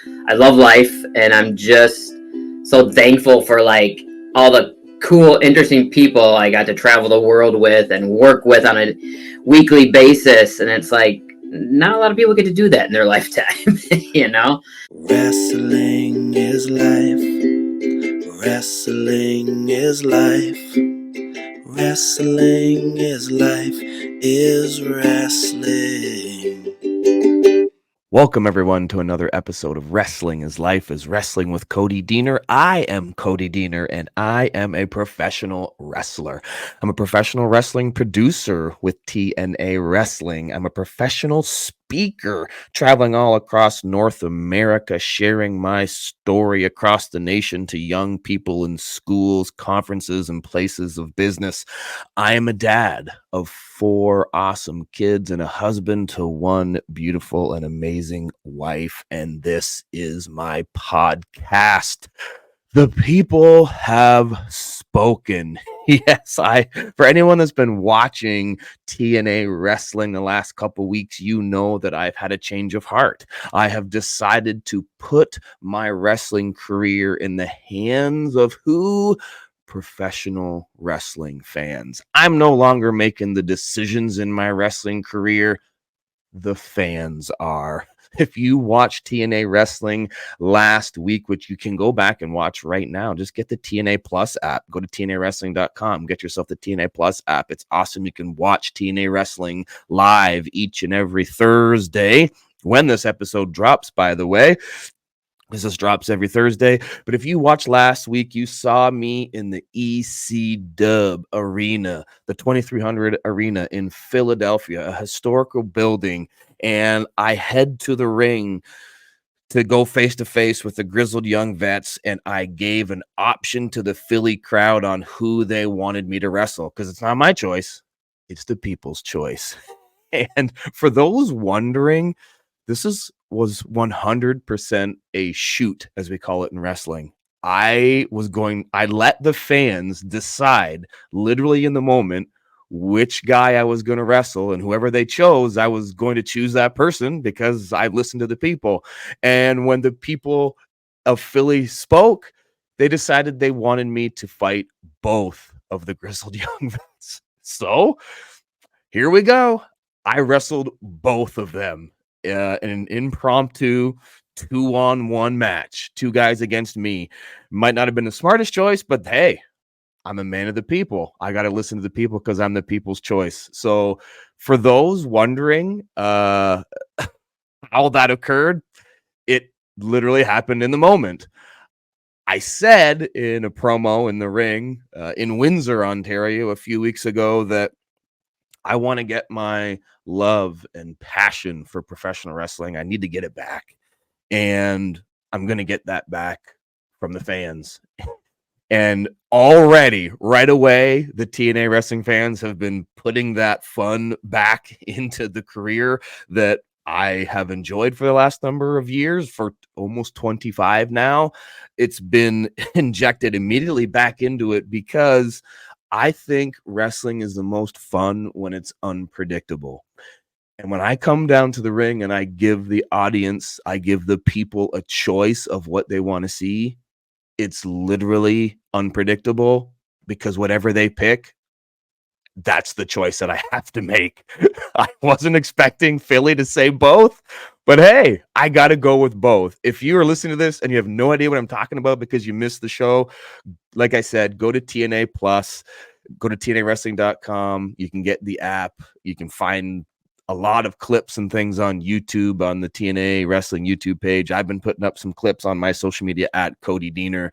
I love life, and I'm just so thankful for like all the cool, interesting people I got to travel the world with and work with on a weekly basis. And it's like not a lot of people get to do that in their lifetime, you know? Wrestling is life. Wrestling is life. Wrestling is life. Is wrestling. Welcome, everyone, to another episode of Wrestling is Life is Wrestling with Cody Diener. I am Cody Diener, and I am a professional wrestler. I'm a professional wrestling producer with TNA Wrestling. I'm a professional speaker traveling all across North America, sharing my story across the nation to young people in schools, conferences, and places of business. I am a dad of 4 awesome kids and a husband to 1 beautiful and amazing wife. And this is my podcast. The people have spoken. Yes, for anyone that's been watching TNA Wrestling the last couple weeks, you know that I've had a change of heart. I have decided to put my wrestling career in the hands of who? Professional wrestling fans. I'm no longer making the decisions in my wrestling career. The fans are. If you watched TNA Wrestling last week, which you can go back and watch right now, just get the TNA Plus app. Go to TNAWrestling.com. Get yourself the TNA Plus app. It's awesome. You can watch TNA Wrestling live each and every Thursday. When this episode drops, by the way, this drops every Thursday. But if you watched last week, you saw me in the EC Dub Arena, the 2300 Arena in Philadelphia, a historical building. And I head to the ring to go face to face with the grizzled young vets. And I gave an option to the Philly crowd on who they wanted me to wrestle, because it's not my choice. It's the people's choice. And for those wondering, this was 100% a shoot, as we call it in wrestling. I let the fans decide literally in the moment which guy I was going to wrestle, and whoever they chose, I was going to choose that person because I listened to the people. And when the people of Philly spoke, they decided they wanted me to fight both of the grizzled young vets. So here we go. I wrestled both of them in an impromptu 2-on-1 match. 2 guys against me. Might not have been the smartest choice, but hey, I'm a man of the people. I got to listen to the people because I'm the people's choice. So for those wondering how that occurred, it literally happened in the moment. I said in a promo in the ring in Windsor, Ontario, a few weeks ago that I want to get my love and passion for professional wrestling. I need to get it back. And I'm going to get that back from the fans. And already, right away, the TNA wrestling fans have been putting that fun back into the career that I have enjoyed for the last number of years, for almost 25 now. It's been injected immediately back into it because I think wrestling is the most fun when it's unpredictable. And when I come down to the ring and I give the audience, I give the people a choice of what they want to see, it's literally unpredictable because whatever they pick, that's the choice that I have to make. I wasn't expecting Philly to say both, but hey, I got to go with both. If you are listening to this and you have no idea what I'm talking about because you missed the show, like I said, go to TNA Plus, go to TNAWrestling.com. You can get the app. You can find a lot of clips and things on YouTube, on the TNA Wrestling YouTube page. I've been putting up some clips on my social media at Cody Diener.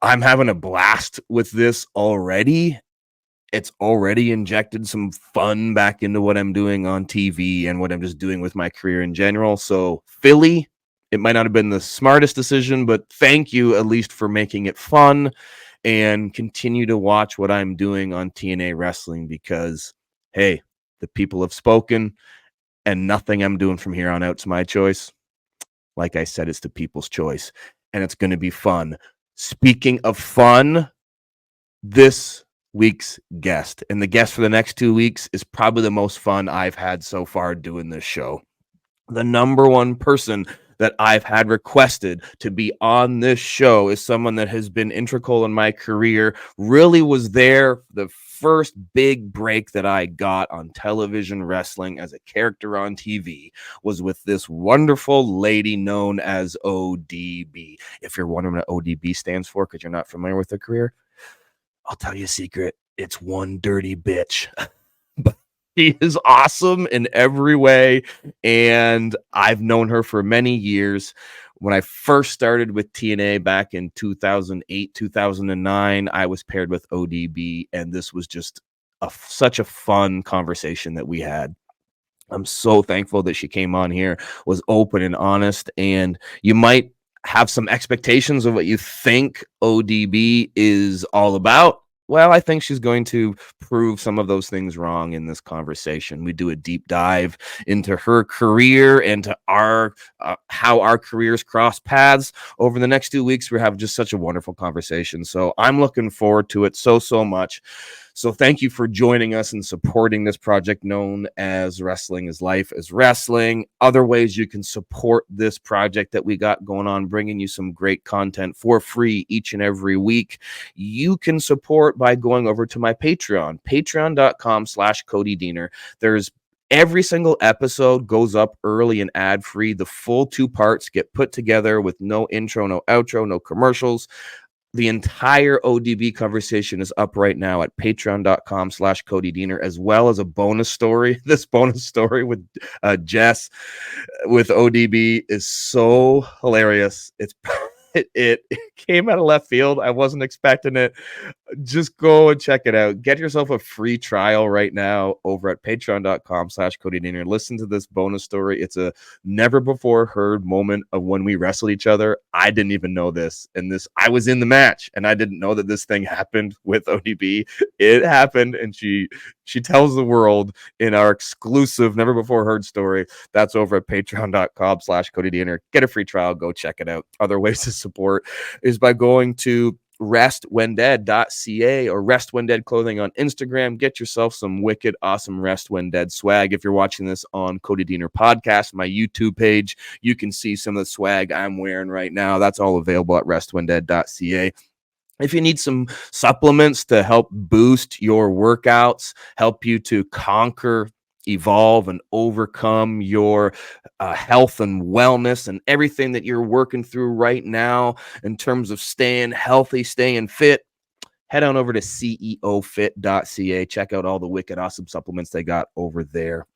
I'm having a blast with this already. It's already injected some fun back into what I'm doing on TV and what I'm just doing with my career in general. So Philly, it might not have been the smartest decision, but thank you at least for making it fun, and continue to watch what I'm doing on TNA Wrestling because, hey, the people have spoken and nothing I'm doing from here on out is my choice. Like I said, it's the people's choice, and it's going to be fun. Speaking of fun, this week's guest, and the guest for the next 2 weeks, is probably the most fun I've had so far doing this show. The number one person that I've had requested to be on this show is someone that has been integral in my career, really was there the first big break that I got on television wrestling as a character on TV was with this wonderful lady known as ODB. If you're wondering what ODB stands for because you're not familiar with her career, I'll tell you a secret. It's one dirty bitch. But she is awesome in every way, and I've known her for many years. When I first started with TNA back in 2008, 2009, I was paired with ODB, and this was just such a fun conversation that we had. I'm so thankful that she came on here, was open and honest, and you might have some expectations of what you think ODB is all about. Well, I think she's going to prove some of those things wrong in this conversation. We do a deep dive into her career and to our how our careers cross paths over the next 2 weeks. We have just such a wonderful conversation. So I'm looking forward to it so much. So thank you for joining us and supporting this project known as Wrestling is Life is Wrestling. Other ways you can support this project that we got going on, bringing you some great content for free each and every week. You can support by going over to my Patreon, patreon.com/Cody Diener. There's every single episode goes up early and ad-free. The full 2 parts get put together with no intro, no outro, no commercials. The entire ODB conversation is up right now at patreon.com/Cody Diener, as well as a bonus story. This bonus story with Jess with ODB is so hilarious. It came out of left field. I wasn't expecting it. Just go and check it out. Get yourself a free trial right now over at patreon.com/Cody Diener. Listen to this bonus story. It's a never before heard moment of when we wrestled each other. I didn't even know this. And I was in the match and I didn't know that this thing happened with ODB. It happened. And she tells the world in our exclusive never before heard story. That's over at patreon.com/Cody Diener. Get a free trial. Go check it out. Other ways to support is by going to restwhendead.ca or Rest When Dead clothing on Instagram. Get yourself some wicked awesome Rest When Dead swag. If you're watching this on Cody Diener podcast, my YouTube page, you can see some of the swag I'm wearing right now. That's all available at restwhendead.ca. If you need some supplements to help boost your workouts, help you to conquer, evolve, and overcome your health and wellness and everything that you're working through right now in terms of staying healthy, staying fit, head on over to ceofit.ca. Check out all the wicked awesome supplements they got over there.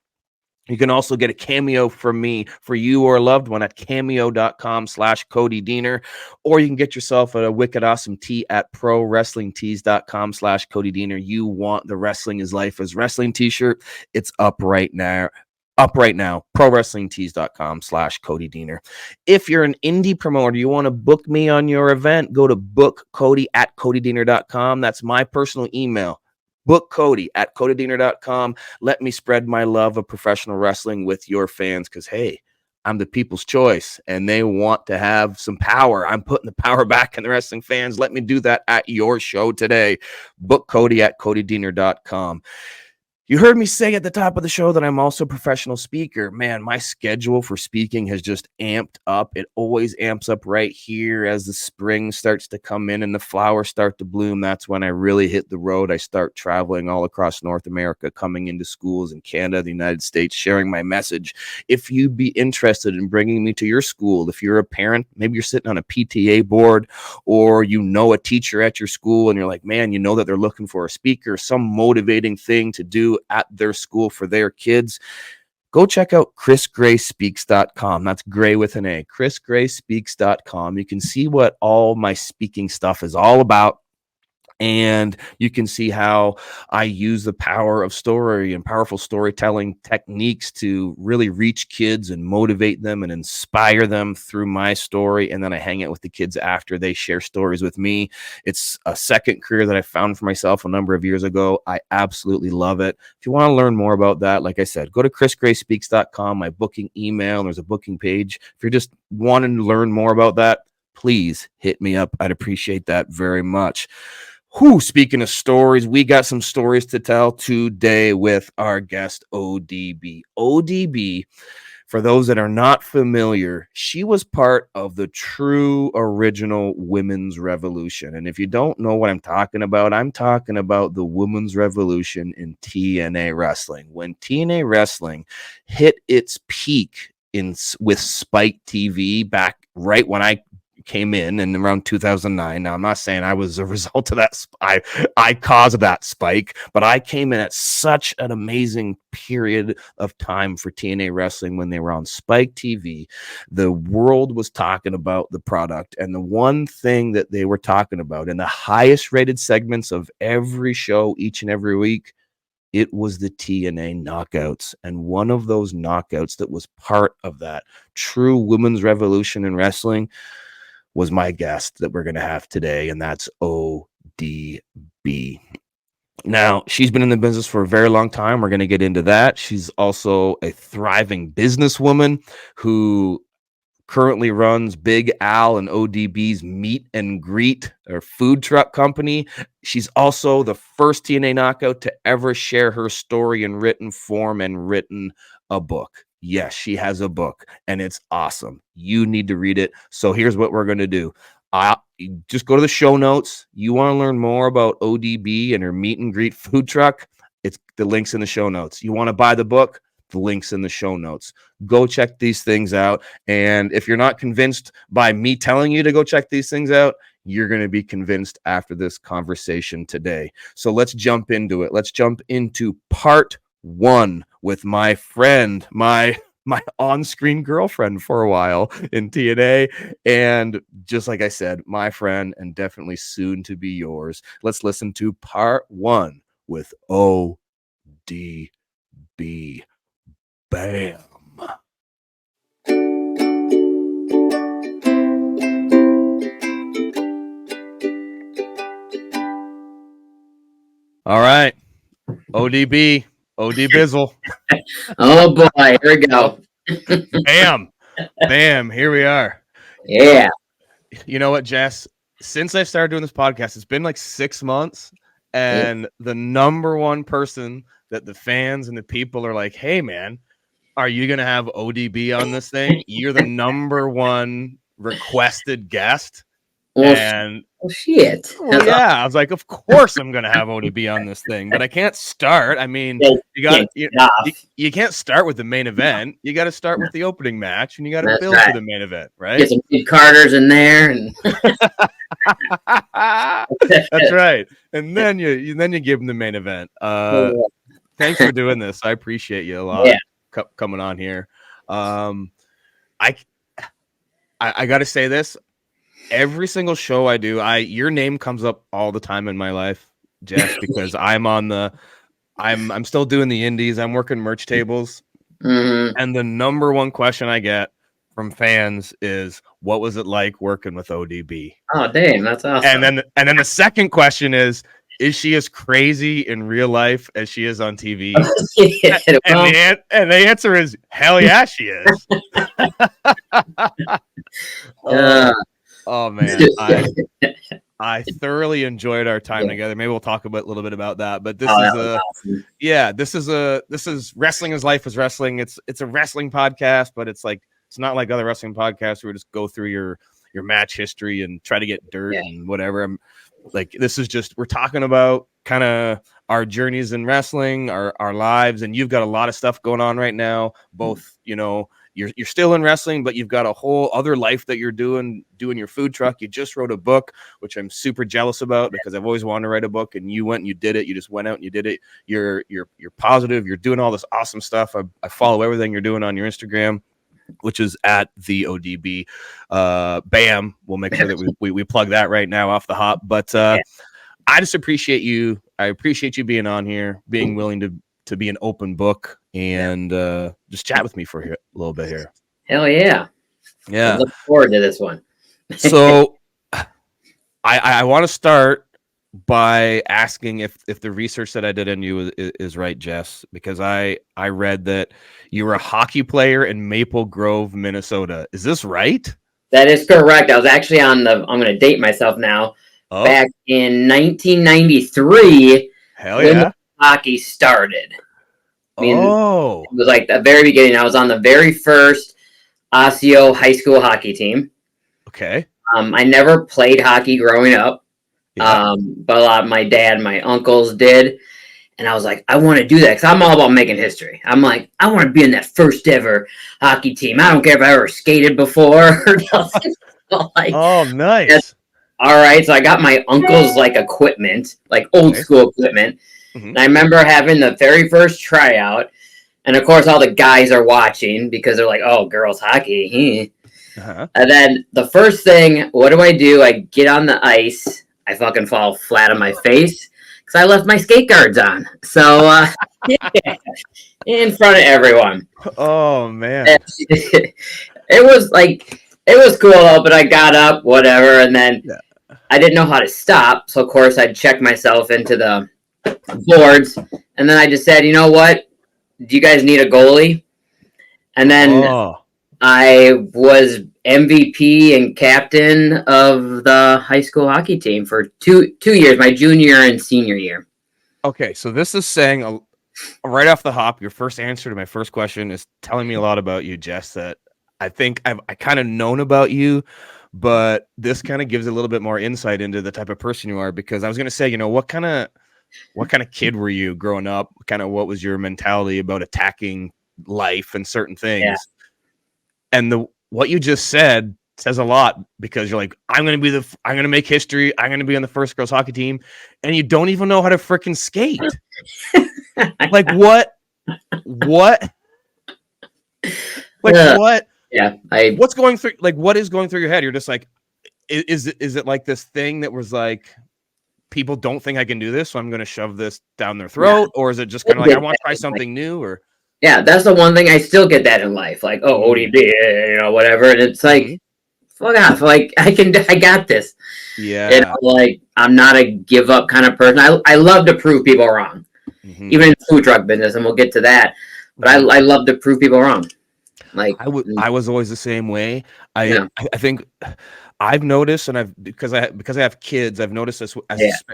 You can also get a cameo from me for you or a loved one at cameo.com/Cody Diener, or you can get yourself a wicked awesome tee at prowrestlingtees.com/Cody Diener. You want the Wrestling is Life is Wrestling t-shirt? It's up right now. prowrestlingtees.com/Cody Diener. If you're an indie promoter, you want to book me on your event, go to bookcody@codydiener.com. That's my personal email. Book Cody at codydiener.com. Let me spread my love of professional wrestling with your fans because, hey, I'm the people's choice and they want to have some power. I'm putting the power back in the wrestling fans. Let me do that at your show today. Book Cody at codydiener.com. You heard me say at the top of the show that I'm also a professional speaker. Man, my schedule for speaking has just amped up. It always amps up right here as the spring starts to come in and the flowers start to bloom. That's when I really hit the road. I start traveling all across North America, coming into schools in Canada, the United States, sharing my message. If you'd be interested in bringing me to your school, if you're a parent, maybe you're sitting on a PTA board or you know a teacher at your school and you're like, man, you know that they're looking for a speaker, some motivating thing to do at their school for their kids, go check out chrisgrayspeaks.com. That's Gray with an A. chrisgrayspeaks.com. You can see what all my speaking stuff is all about. And you can see how I use the power of story and powerful storytelling techniques to really reach kids and motivate them and inspire them through my story. And then I hang out with the kids after they share stories with me. It's a second career that I found for myself a number of years ago. I absolutely love it. If you want to learn more about that, like I said, go to chrisgrayspeaks.com, my booking email. There's a booking page. If you're just wanting to learn more about that, please hit me up. I'd appreciate that very much. Speaking of stories, we got some stories to tell today with our guest, ODB. ODB, For those that are not familiar, she was part of the true original women's revolution. And if you don't know what I'm talking about the women's revolution in TNA wrestling. When TNA wrestling hit its peak with Spike TV back right when I came in around 2009. Now, I'm not saying I was a result of that. I caused that spike, but I came in at such an amazing period of time for TNA wrestling when they were on Spike TV. The world was talking about the product, and the one thing that they were talking about in the highest rated segments of every show each and every week, it was the TNA Knockouts. And one of those knockouts that was part of that true women's revolution in wrestling was my guest that we're going to have today, and that's ODB. Now, she's been in the business for a very long time. We're going to get into that. She's also a thriving businesswoman who currently runs Big Al and ODB's Meet and Greet or food truck company. She's also the first TNA Knockout to ever share her story in written form and written a book. Yes, she has a book, and it's awesome. You need to read it. So here's what we're going to do. Just go to the show notes. You want to learn more about ODB and her Meet and Greet food truck? It's the links in the show notes. You want to buy the book? The links in the show notes. Go check these things out. And if you're not convinced by me telling you to go check these things out, you're going to be convinced after this conversation today. So let's jump into it. Let's jump into part 1 with my friend, my on-screen girlfriend for a while in TNA. And just like I said, my friend, and definitely soon to be yours. Let's listen to part 1 with ODB. Bam. All right. ODB. OD Bizzle. Oh boy, here we go. Bam. Bam. Here we are. Yeah. You know what, Jess? Since I started doing this podcast, it's been like 6 months. And the number one person that the fans and the people are like, hey, man, are you going to have ODB on this thing? You're the number one requested guest. Well, shit. Well, yeah, I was like, of course I'm going to have ODB on this thing, but I can't start. I mean, you can't start with the main event. You got to start with the opening match, and you got to build to the main event, right? Get some good Carters in there, and that's right. And then you give them the main event. Thanks for doing this. I appreciate you a lot. Yeah. Coming on here. I got to say this. Every single show I do, your name comes up all the time in my life, Jeff, because I'm still doing the indies. I'm working merch tables. Mm-hmm. And the number one question I get from fans is, what was it like working with ODB? Oh, damn, that's awesome. And then the second question is she as crazy in real life as she is on TV? Yeah, and the answer is, hell yeah, she is. Oh man, I thoroughly enjoyed our time together. Maybe we'll talk a little bit about that. But this awesome. This is Wrestling is Life is Wrestling. It's a wrestling podcast, but it's not like other wrestling podcasts where we just go through your match history and try to get dirt and whatever. This is just, we're talking about kind of our journeys in wrestling, our lives, and you've got a lot of stuff going on right now. Both, you're still in wrestling, but you've got a whole other life that you're doing your food truck. You just wrote a book, which I'm super jealous about because I've always wanted to write a book, and you went and you did it. You just went out and you did it. You're positive. You're doing all this awesome stuff. I follow everything you're doing on your Instagram, which is at the ODB. Bam. We'll make sure that we plug that right now off the hop. But I just appreciate you. I appreciate you being on here, being willing to be an open book and just chat with me for a little bit here. Hell yeah. Yeah. I look forward to this one. So I want to start by asking if the research that I did on you is right, Jess, because I read that you were a hockey player in Maple Grove, Minnesota. Is this right? That is correct. I was actually I'm going to date myself now. Oh. Back in 1993. Hell yeah. Hockey started. Oh, It was like the very beginning. I was on the very first Osseo high school hockey team. okay. I never played hockey growing up, Yeah. but a lot of my dad and my uncles did. And I was like, I want to do that because I'm all about making history. I'm like, I want to be in that first ever hockey team. I don't care if I ever skated before or nothing. Like, Oh, nice. all right. So I got my uncle's like equipment, like old Okay. school equipment. Mhm. And I remember having the very first tryout. And of course, all the guys are watching because they're like, oh, girls hockey. Uh-huh. And then the first thing, what do? I get on the ice. I fucking fall flat on my face because I left my skate guards on. So, yeah, in front of everyone. Oh, man. It was cool though, but I got up, whatever. And then Yeah. I didn't know how to stop. So, of course, I'd check myself into the boards. And then I just said, you know what? Do you guys need a goalie? And then Oh, I was MVP and captain of the high school hockey team for two years, my junior and senior year. okay. So this is saying right off the hop, your first answer to my first question is telling me a lot about you, Jess, that I think I kind of known about you, but this kind of gives a little bit more insight into the type of person you are, because I was going to say, what kind of kid were you growing up? Kind of what was your mentality about attacking life and certain things? Yeah. And what you just said says a lot, because you're like, I'm going to make history. I'm going to be on the first girls hockey team. And you don't even know how to freaking skate. Like what, like what, Yeah. what's going through, like, what is going through your head? You're just like, is it like this thing that was like, people don't think I can do this, so I'm going to shove this down their throat? Or is it just kind of like, I want to try something new? Or yeah, that's the one thing I still get that in life. Like, oh, ODB, whatever. And it's like, fuck off. Like, I got this. Yeah. Like, I'm not a give up kind of person. I love to prove people wrong, even in the food truck business, and we'll get to that. But I love to prove people wrong. Like, I was always the same way. I think I've noticed, and because I have kids, I've noticed this,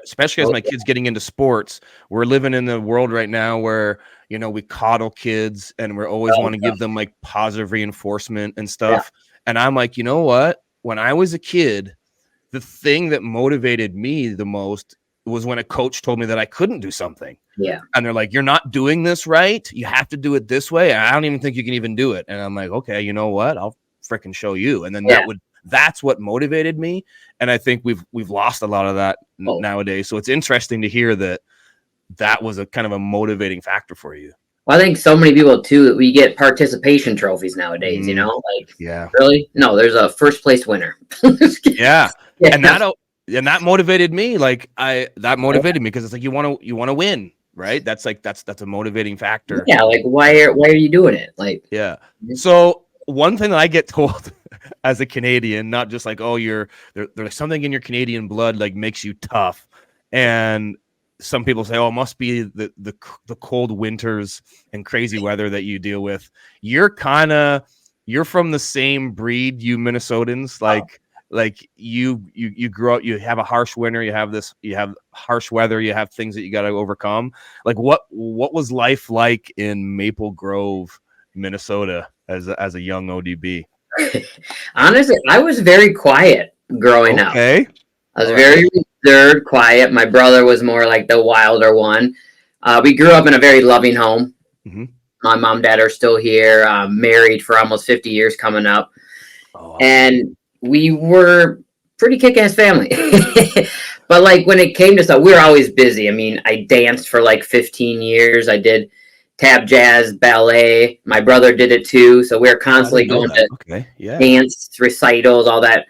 especially as my kids getting into sports. We're living in the world right now where, we coddle kids and we're always want to give them like positive reinforcement and stuff. And I'm like, you know what? When I was a kid, the thing that motivated me the most was when a coach told me that I couldn't do something. Yeah. And they're like, you're not doing this right. You have to do it this way. I don't even think you can even do it. And I'm like, okay, you know what? I'll freaking show you. And then that's what motivated me. And I think we've lost a lot of that nowadays. So it's interesting to hear that was a kind of a motivating factor for you. Well, I think so many people too, we get participation trophies nowadays, like, really? No, there's a first place winner. Yeah. And that motivated me. Like that motivated me, because it's like, you want to win, right? That's a motivating factor. Yeah. Like, why are you doing it? Like, yeah. So one thing that I get told as a Canadian, not just like, oh, there's something in your Canadian blood, like, makes you tough. And some people say, oh, it must be the cold winters and crazy weather that you deal with. You're from the same breed, you Minnesotans. Like you grow up, you have a harsh winter, you have harsh weather, you have things that you got to overcome. Like what was life like in Maple Grove, Minnesota as a young ODB? Honestly, I was very quiet growing up. Okay. I was very reserved, quiet. My brother was more like the wilder one. We grew up in a very loving home. Mm-hmm. My mom and dad are still here, married for almost 50 years coming up. Oh. And we were pretty kick-ass family. But like when it came to stuff, we were always busy. I mean, I danced for like 15 years. I did tap jazz, ballet. My brother did it too. So we were constantly going to dance recitals, all that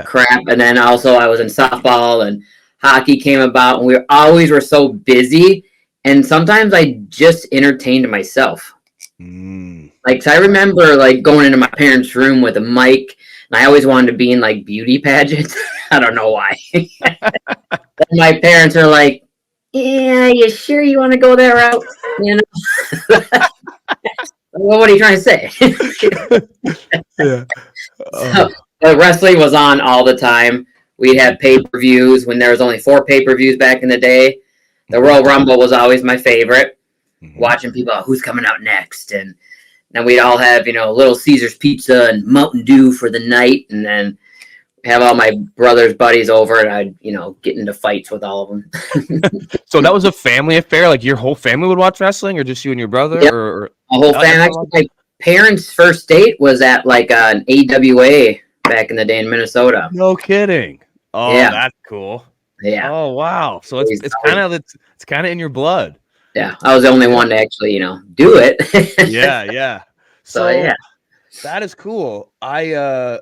crap. And then also I was in softball, and hockey came about, and we were so busy. And sometimes I just entertained myself. Like, so I remember like going into my parents' room with a mic, and I always wanted to be in like beauty pageants. I don't know why. My parents are like, yeah, you sure you want to go that route? Well, what are you trying to say? So, wrestling was on all the time. We'd have pay-per-views when there was only 4 pay-per-views back in the day. The Royal Rumble was always my favorite. watching people who's coming out next, and then we'd all have Little Caesar's pizza and Mountain Dew for the night, and then have all my brother's buddies over, and I'd get into fights with all of them. So that was a family affair. Like your whole family would watch wrestling, or just you and your brother? Yep. Or a whole family. Actually, my parents' first date was at like an AWA back in the day in Minnesota. No kidding. Oh, yeah. That's cool. Yeah. Oh wow. So it's kind of in your blood. Yeah, I was the only one to actually do it. Yeah. So yeah, that is cool. I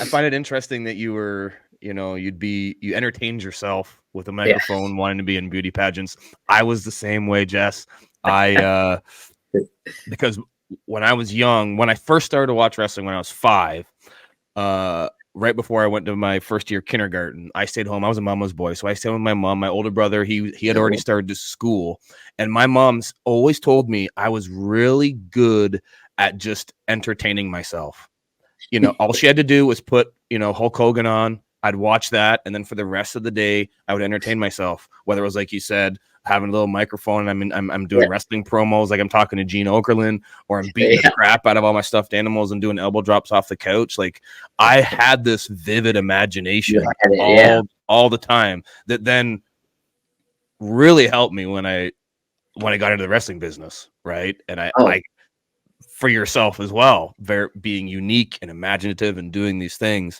find it interesting that you were, you entertained yourself with a microphone, wanting to be in beauty pageants. I was the same way, Jess. Because when I was young, when I first started to watch wrestling when I was 5, right before I went to my first year kindergarten, I stayed home. I was a mama's boy, so I stayed with my mom. My older brother, he had already started to school, and my mom's always told me I was really good at just entertaining myself. All she had to do was put, Hulk Hogan on. I'd watch that, and then for the rest of the day, I would entertain myself. Whether it was like you said, having a little microphone, and I'm doing wrestling promos, like I'm talking to Gene Okerlund, or I'm beating the crap out of all my stuffed animals and doing elbow drops off the couch. Like I had this vivid imagination all the time that then really helped me when I got into the wrestling business, right? And I for yourself as well, being unique and imaginative and doing these things.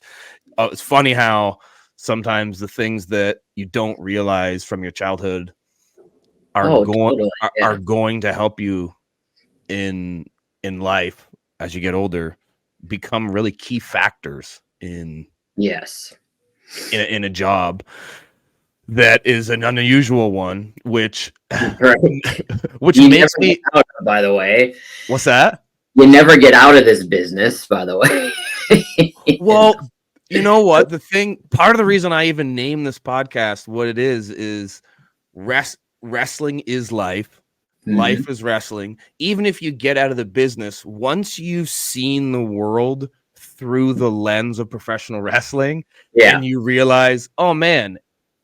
It's funny how sometimes the things that you don't realize from your childhood are going to help you in life as you get older, become really key factors in a job that is an unusual one, which makes me out, by the way. What's that? You never get out of this business, by the way. Well, you know what? Part of the reason I even named this podcast what it is wrestling is life. Mm-hmm. Life is wrestling. Even if you get out of the business, once you've seen the world through the lens of professional wrestling, and you realize, oh man,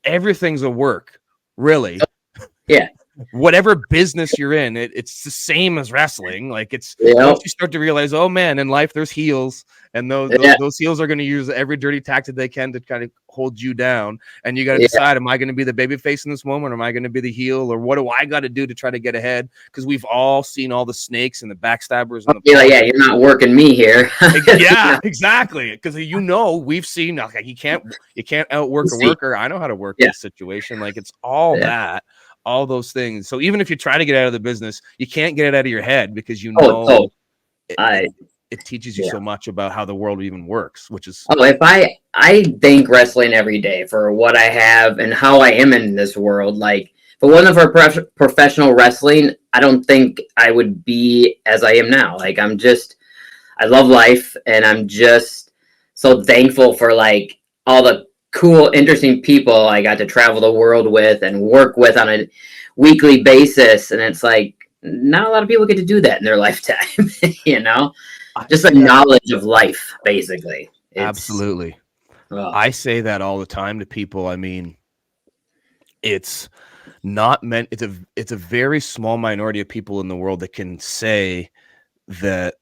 everything's a work, really. Yeah. Whatever business you're in, it's the same as wrestling. Like once you start to realize, oh man, in life there's heels, and those heels are going to use every dirty tactic they can to kind of hold you down, and you got to decide: am I going to be the baby face in this moment, or am I going to be the heel, or what do I got to do to try to get ahead? Because we've all seen all the snakes and the backstabbers. And you're not working me here. Yeah, exactly. Because we've seen you can't outwork a worker. I know how to work this situation. Like it's all that. All those things. So even if you try to get out of the business, you can't get it out of your head because it teaches you so much about how the world even works, which is if I thank wrestling every day for what I have and how I am in this world. Like if it wasn't for professional wrestling, I don't think I would be as I am now. Like I love life, and I'm just so thankful for like all the cool, interesting people I got to travel the world with and work with on a weekly basis. And it's like, not a lot of people get to do that in their lifetime, just the knowledge of life, basically. Absolutely. I say that all the time to people. I mean, it's not meant, it's a very small minority of people in the world that can say that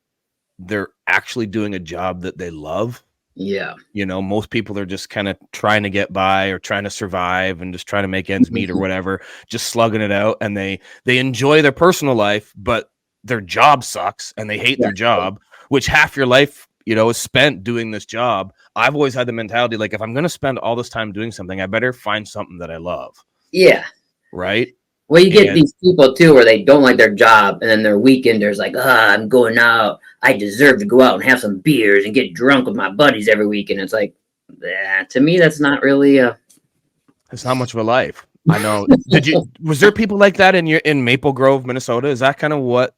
they're actually doing a job that they love. Yeah. Most people are just kind of trying to get by or trying to survive and just trying to make ends meet or whatever, just slugging it out. And they enjoy their personal life, but their job sucks and they hate their job, which half your life, is spent doing this job. I've always had the mentality, like, if I'm going to spend all this time doing something, I better find something that I love. Yeah. Right. Well, you get these people too, where they don't like their job, and then their weekenders like, I'm going out. I deserve to go out and have some beers and get drunk with my buddies every weekend. It's like, to me, that's not really it's not much of a life. I know. Was there people like that in Maple Grove, Minnesota? Is that kind of what?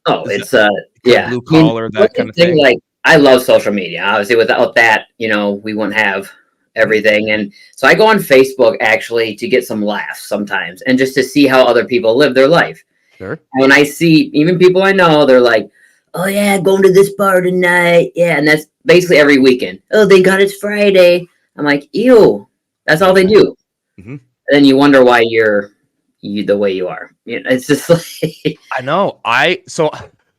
Oh, it's blue collar, that kind of thing. Like, I love social media. Obviously, without that, we wouldn't have everything. And so I go on Facebook actually to get some laughs sometimes and just to see how other people live their life. Sure. And when I see even people I know, they're like, oh yeah, going to this bar tonight. Yeah. And that's basically every weekend. Oh, thank God it's Friday. I'm like, ew, that's all they do. Mm-hmm. And then you wonder why you're, you the way you are. You know, it's just like I know. So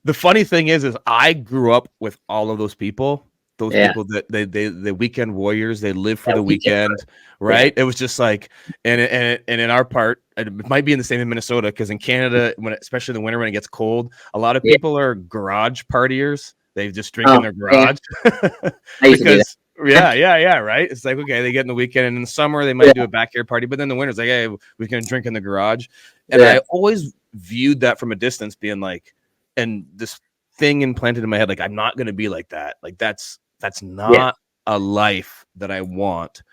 the funny thing is I grew up with all of those people. Those yeah, people that the weekend warriors, they live for that the weekend. weekend, right? It was just like, and in our part, it might be in the same in Minnesota, because in Canada, especially in the winter when it gets cold, a lot of Yeah. people are garage partiers. They just drink in Oh, their yeah. garage I used to do that. because yeah, right. It's like, okay, they get in the weekend, and in the summer they might Yeah, do a backyard party, but then the winter's like, hey, we can drink in the garage. And yeah, I always viewed that from a distance, being like, and this thing implanted in my head, like, I'm not going to be like that. Like, that's yeah. not a life that I want.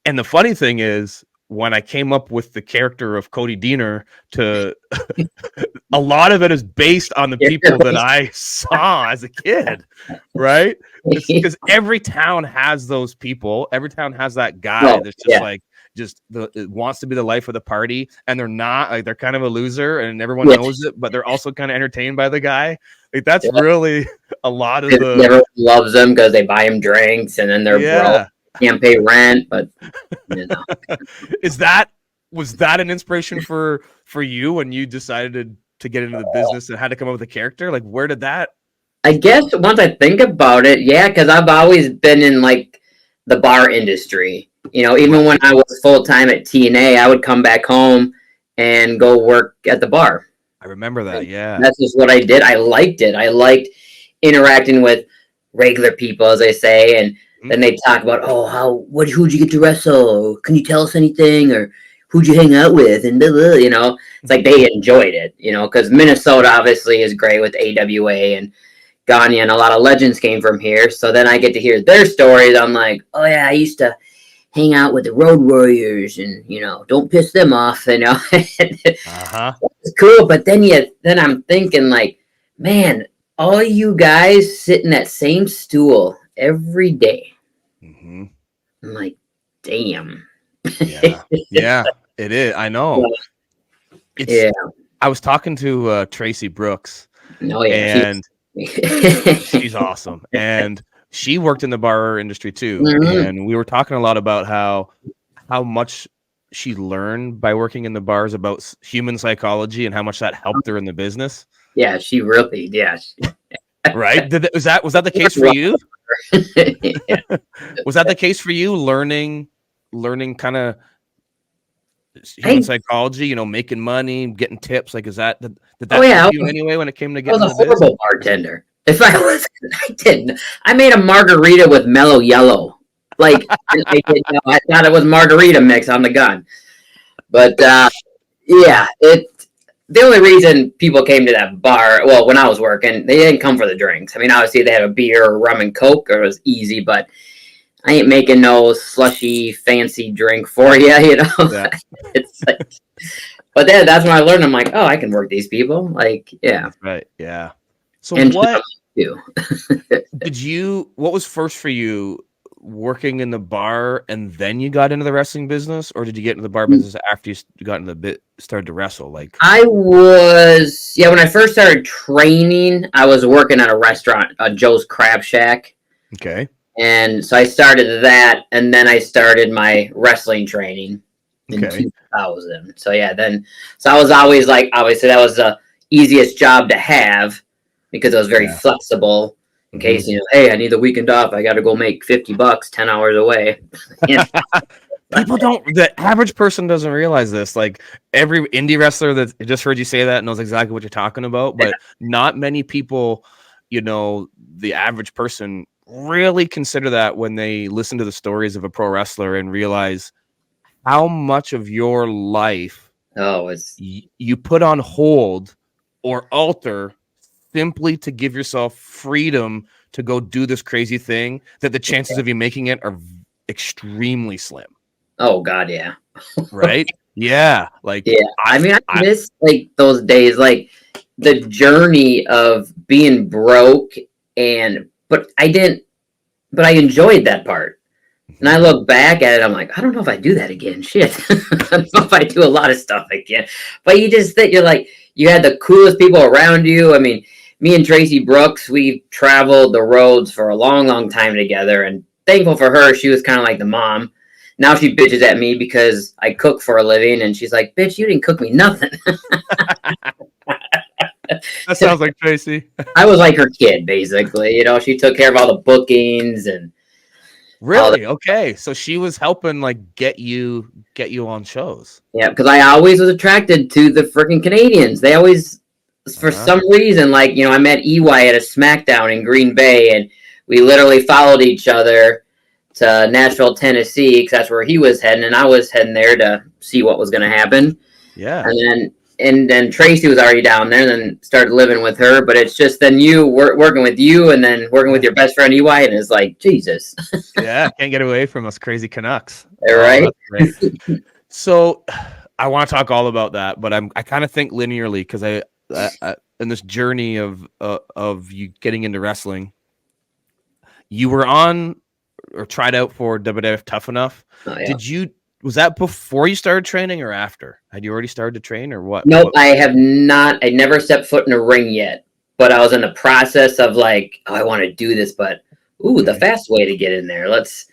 And the funny thing is, when I came up with the character of Cody Deaner, to a lot of it is based on the people that I saw as a kid, right? It's because every town has those people. Every town has that guy Oh, that's just yeah, like, it wants to be the life of the party, and they're not, like, they're kind of a loser, and everyone yeah, knows it, but they're also kind of entertained by the guy. Like, that's yeah. really a lot of the Everyone loves them because they buy him drinks, and then they're broke, yeah. can't pay rent. But you know, Was that an inspiration for you when you decided to get into the business and had to come up with a character? Like, where did that? I guess once I think about it, yeah, because I've always been in like the bar industry. You know, even when Right. I was full time at TNA, I would come back home and go work at the bar. I remember that. And Yeah. that's just what I did. I liked it. I liked interacting with regular people, as they say, and Mhm. then they talk about, oh, who'd you get to wrestle? Can you tell us anything? Or who'd you hang out with? And blah, blah, you know, it's like they enjoyed it, you know, because Minnesota obviously is great with AWA and Gagne, and a lot of legends came from here. So then I get to hear their stories. I'm like, oh yeah, I used to hang out with the Road Warriors, and you know, don't piss them off, you know. Uh-huh. It's cool, but then I'm thinking like, man, all you guys sit in that same stool every day. Hmm. I'm like, damn. Yeah. Yeah, it is. I know. It's Yeah. I was talking to Tracy Brooks, Oh yeah. and she's awesome. And she worked in the bar industry too. Mhm. And we were talking a lot about how much she learned by working in the bars about human psychology and how much that helped her in the business. Yeah, she really, yeah. Right? Was that the case for you? Yeah. Was that the case for you? Learning kind of human I psychology, making money, getting tips. Like, did Oh that yeah, help you in any way when it came to I was getting a in the biz? horrible bartender. If I was, I didn't. I made a margarita with mellow yellow. Like, I thought it was margarita mix on the gun. But yeah, the only reason people came to that bar, well, when I was working, they didn't come for the drinks. I mean, obviously they had a beer or rum and coke, or it was easy, but I ain't making no slushy fancy drink for you, you know. Yeah. It's like, but then that's when I learned. I'm like, oh, I can work these people. Like, yeah, Right. Yeah. So and what too. what was first for you, working in the bar and then you got into the wrestling business, or did you get into the bar business after you got into started to wrestle? Like, I was, yeah, when I first started training, I was working at a restaurant, Joe's Crab Shack. okay. And so I started that, and then I started my wrestling training in Okay. 2000. So yeah, so I was always like, obviously that was the easiest job to have because it was very Yeah. flexible. In Mhm. case, hey, I need the weekend off. I got to go make $50, 10 hours away. The average person doesn't realize this. Like, every indie wrestler that just heard you say that knows exactly what you're talking about, but not many people, the average person really consider that when they listen to the stories of a pro wrestler and realize how much of your life Oh, it's you put on hold or alter simply to give yourself freedom to go do this crazy thing, that the chances of you making it are extremely slim. oh god, yeah. Right? Yeah. Like, Yeah, I mean, I miss like those days, like the journey of being broke, but I enjoyed that part. And I look back at it, I'm like, I don't know if I do that again. Shit, I don't know if I do a lot of stuff again. But you just think you're like, you had the coolest people around you. I mean, me and Tracy Brooks, we traveled the roads for a long, long time together, and thankful for her. She was kind of like the mom. now she bitches at me because I cook for a living, and she's like, "Bitch, you didn't cook me nothing." That sounds like Tracy. I was like her kid, basically. You know, she took care of all the bookings and Really? Okay. So she was helping like get you on shows. yeah, because I always was attracted to the freaking Canadians. They always, for some reason, like, you know, I met EY at a SmackDown in Green Bay, and we literally followed each other to Nashville, Tennessee, because that's where he was heading, and I was heading there to see what was going to happen. Yeah. And then Tracy was already down there, and then started living with her. But it's just then you working with you, and then working with your best friend EY, and it's like, Jesus. Yeah, can't get away from us crazy Canucks. Right? So I want to talk all about that, but I kind of think linearly because I in this journey of you getting into wrestling, you were on or tried out for WWF Tough Enough. Oh, yeah. Was that before you started training or after? Had you already started to train or what? Nope, I have not. I never stepped foot in a ring yet, but I was in the process of like, oh, I want to do this, but the fast way to get in there. Let's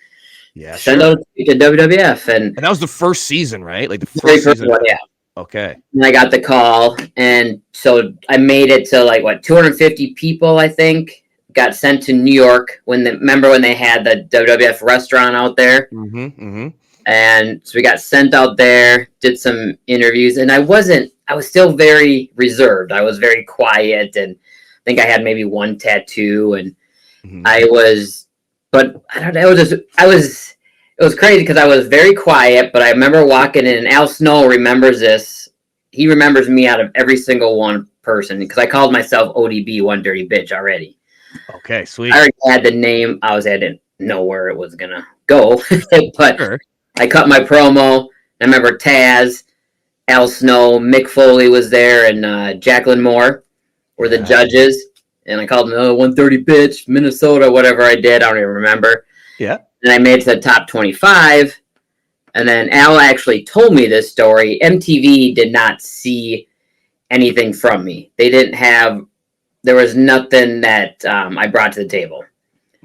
send out to WWF, and that was the first season, right? Like the first season. One, yeah. Okay. And I got the call, and so I made it to like 250 people, I think. Got sent to New York remember when they had the WWF restaurant out there. And so we got sent out there, did some interviews, and I was still very reserved. I was very quiet, and I think I had maybe one tattoo, and it was crazy because I was very quiet, but I remember walking in, and Al Snow remembers this. He remembers me out of every single one person because I called myself ODB, One Dirty Bitch, already. Okay, sweet. I already had the name. I didn't know where it was going to go, but sure. I cut my promo. I remember Taz, Al Snow, Mick Foley was there, and Jacqueline Moore were the judges. And I called them 130 bitch, Minnesota, whatever I did. I don't even remember. Yeah. And I made it to the top 25. And then Al actually told me this story. MTV did not see anything from me. They didn't have, there was nothing that I brought to the table.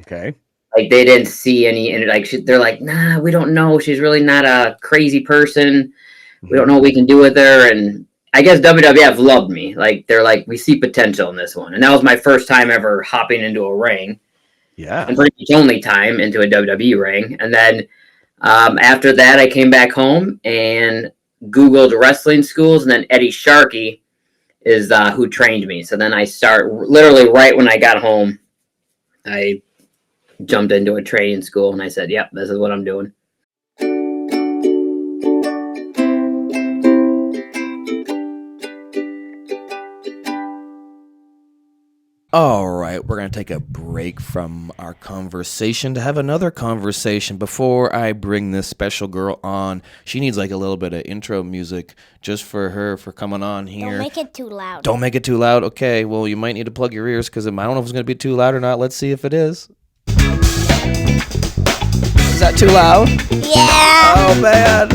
Okay. Like, they didn't see any, and like, they're like, nah, we don't know. She's really not a crazy person. We don't know what we can do with her. And I guess WWF loved me. Like, they're like, we see potential in this one. And that was my first time ever hopping into a ring. Yeah. And pretty much only time into a WWE ring. And then after that, I came back home and Googled wrestling schools. And then Eddie Sharkey is who trained me. So then I literally right when I got home, I jumped into a training school and I said, yep, this is what I'm doing. All right, we're going to take a break from our conversation to have another conversation. Before I bring this special girl on, she needs like a little bit of intro music just for her for coming on here. Don't make it too loud. Don't make it too loud. Okay, well, you might need to plug your ears because I don't know if it's going to be too loud or not. Let's see if it is. Is that too loud? Yeah. Oh, man.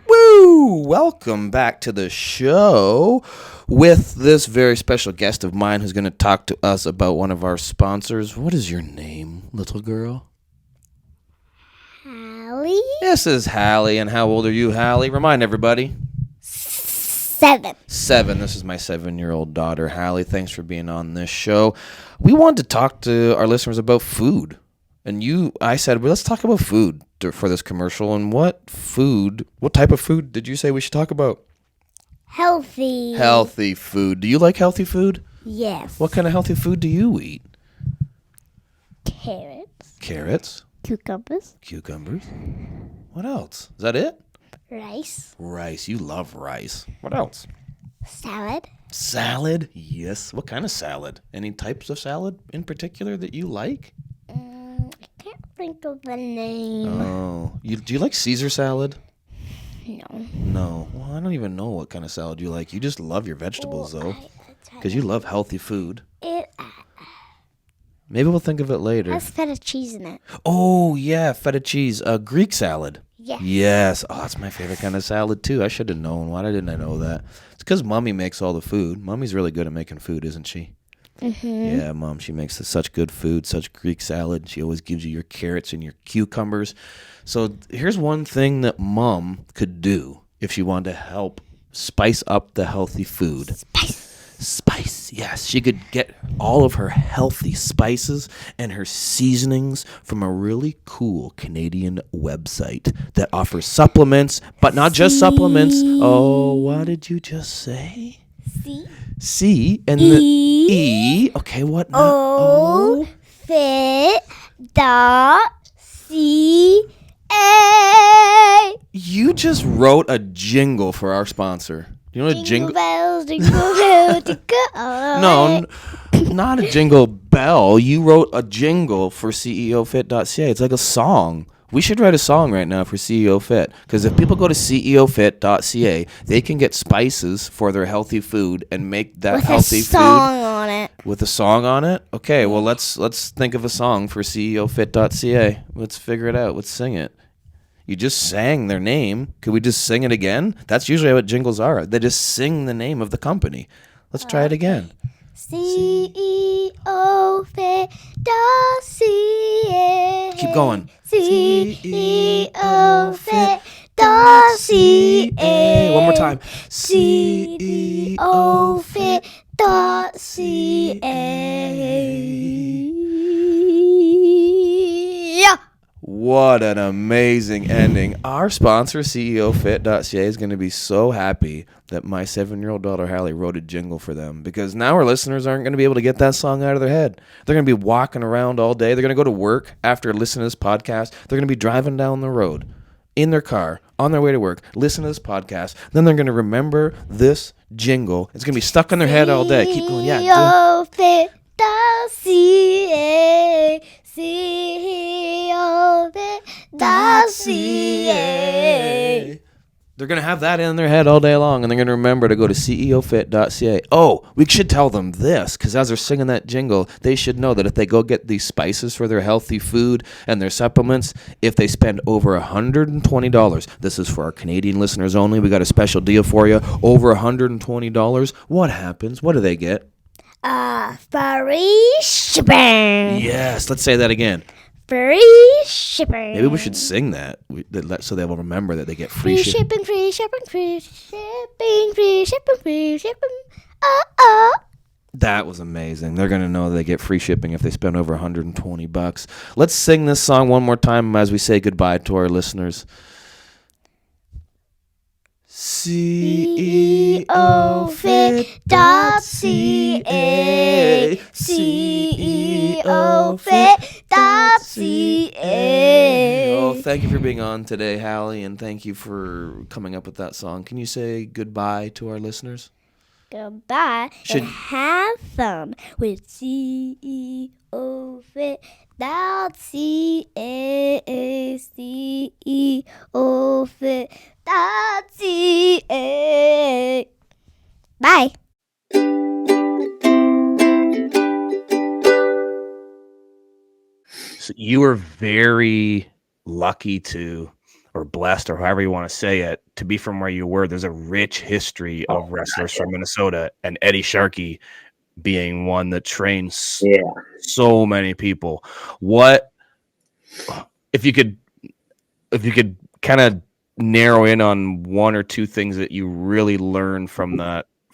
Woo! Welcome back to the show with this very special guest of mine who's going to talk to us about one of our sponsors. What is your name, little girl? Hallie. This is Hallie. And how old are you, Hallie? Remind everybody. 7. 7. This is my 7-year-old daughter, Hallie. Thanks for being on this show. We wanted to talk to our listeners about food. And I said, well, let's talk about food for this commercial. And what type of food did you say we should talk about? Healthy. Healthy food. Do you like healthy food? Yes. What kind of healthy food do you eat? Carrots. Carrots. Cucumbers. Cucumbers. What else? Is that it? Rice. Rice. You love rice. What else? Salad. Salad. Yes. What kind of salad? Any types of salad in particular that you like? I can't think of the name. Oh. Do you like Caesar salad? No. Well, I don't even know what kind of salad you like. You just love your vegetables, though. Because you love healthy food. Maybe we'll think of it later. Has feta cheese in it. Oh, yeah, feta cheese. Greek salad. Yes. Yes. Oh, that's my favorite kind of salad, too. I should have known. Why didn't I know that? It's because Mommy makes all the food. Mommy's really good at making food, isn't she? Mm-hmm. Yeah, Mom, she makes such good food, such Greek salad. She always gives you your carrots and your cucumbers. So here's one thing that Mom could do if she wanted to help spice up the healthy food. Spice, yes. She could get all of her healthy spices and her seasonings from a really cool Canadian website that offers supplements, but not just supplements. Oh, what did you just say? C and the E. Okay, what now? O fit dot C-A. You just wrote a jingle for our sponsor. You know what a jingle? Jingle bells, jingle all No, not a jingle bell. You wrote a jingle for ceofit.ca. It's like a song. We should write a song right now for CEO Fit, because if people go to ceofit.ca, they can get spices for their healthy food and make that with healthy a song food on it. with a song on it. Okay, well let's think of a song for ceofit.ca. Let's figure it out. Let's sing it. You just sang their name. Could we just sing it again? That's usually what jingles are. They just sing the name of the company. Let's try it again. ceofit.ca. Keep going. ceofit.ca. One more time. ceofit.ca. What an amazing ending. Our sponsor, ceofit.ca, is going to be so happy that my 7-year-old daughter, Hallie, wrote a jingle for them, because now our listeners aren't going to be able to get that song out of their head. They're going to be walking around all day. They're going to go to work after listening to this podcast. They're going to be driving down the road in their car on their way to work, listen to this podcast. Then they're going to remember this jingle. It's going to be stuck in their head all day. Keep going. Yeah. ceofit.ca. ceofit.ca. They're going to have that in their head all day long, and they're going to remember to go to ceofit.ca. Oh, we should tell them this, because as they're singing that jingle, they should know that if they go get these spices for their healthy food and their supplements, if they spend over $120, this is for our Canadian listeners only, we got a special deal for you, over $120, what happens? What do they get? Free shipping. Yes, let's say that again. Free shipping. Maybe we should sing that so they will remember that they get free Free shipping. shipping, free shipping, free shipping, free shipping, free shipping. Oh. That was amazing. They're going to know they get free shipping if they spend over $120. Let's sing this song one more time as we say goodbye to our listeners. ceofit.ca. ceofit.ca. Oh, thank you for being on today, Hallie, and thank you for coming up with that song. Can you say goodbye to our listeners? Goodbye and have fun with ceofit.ca. ceofit.ca. Bye. So you were very lucky to, or blessed, or however you want to say it, to be from where you were. There's a rich history of wrestlers from Minnesota, and Eddie Sharkey being one that trains so many people. What if you could kind of narrow in on one or two things that you really learned from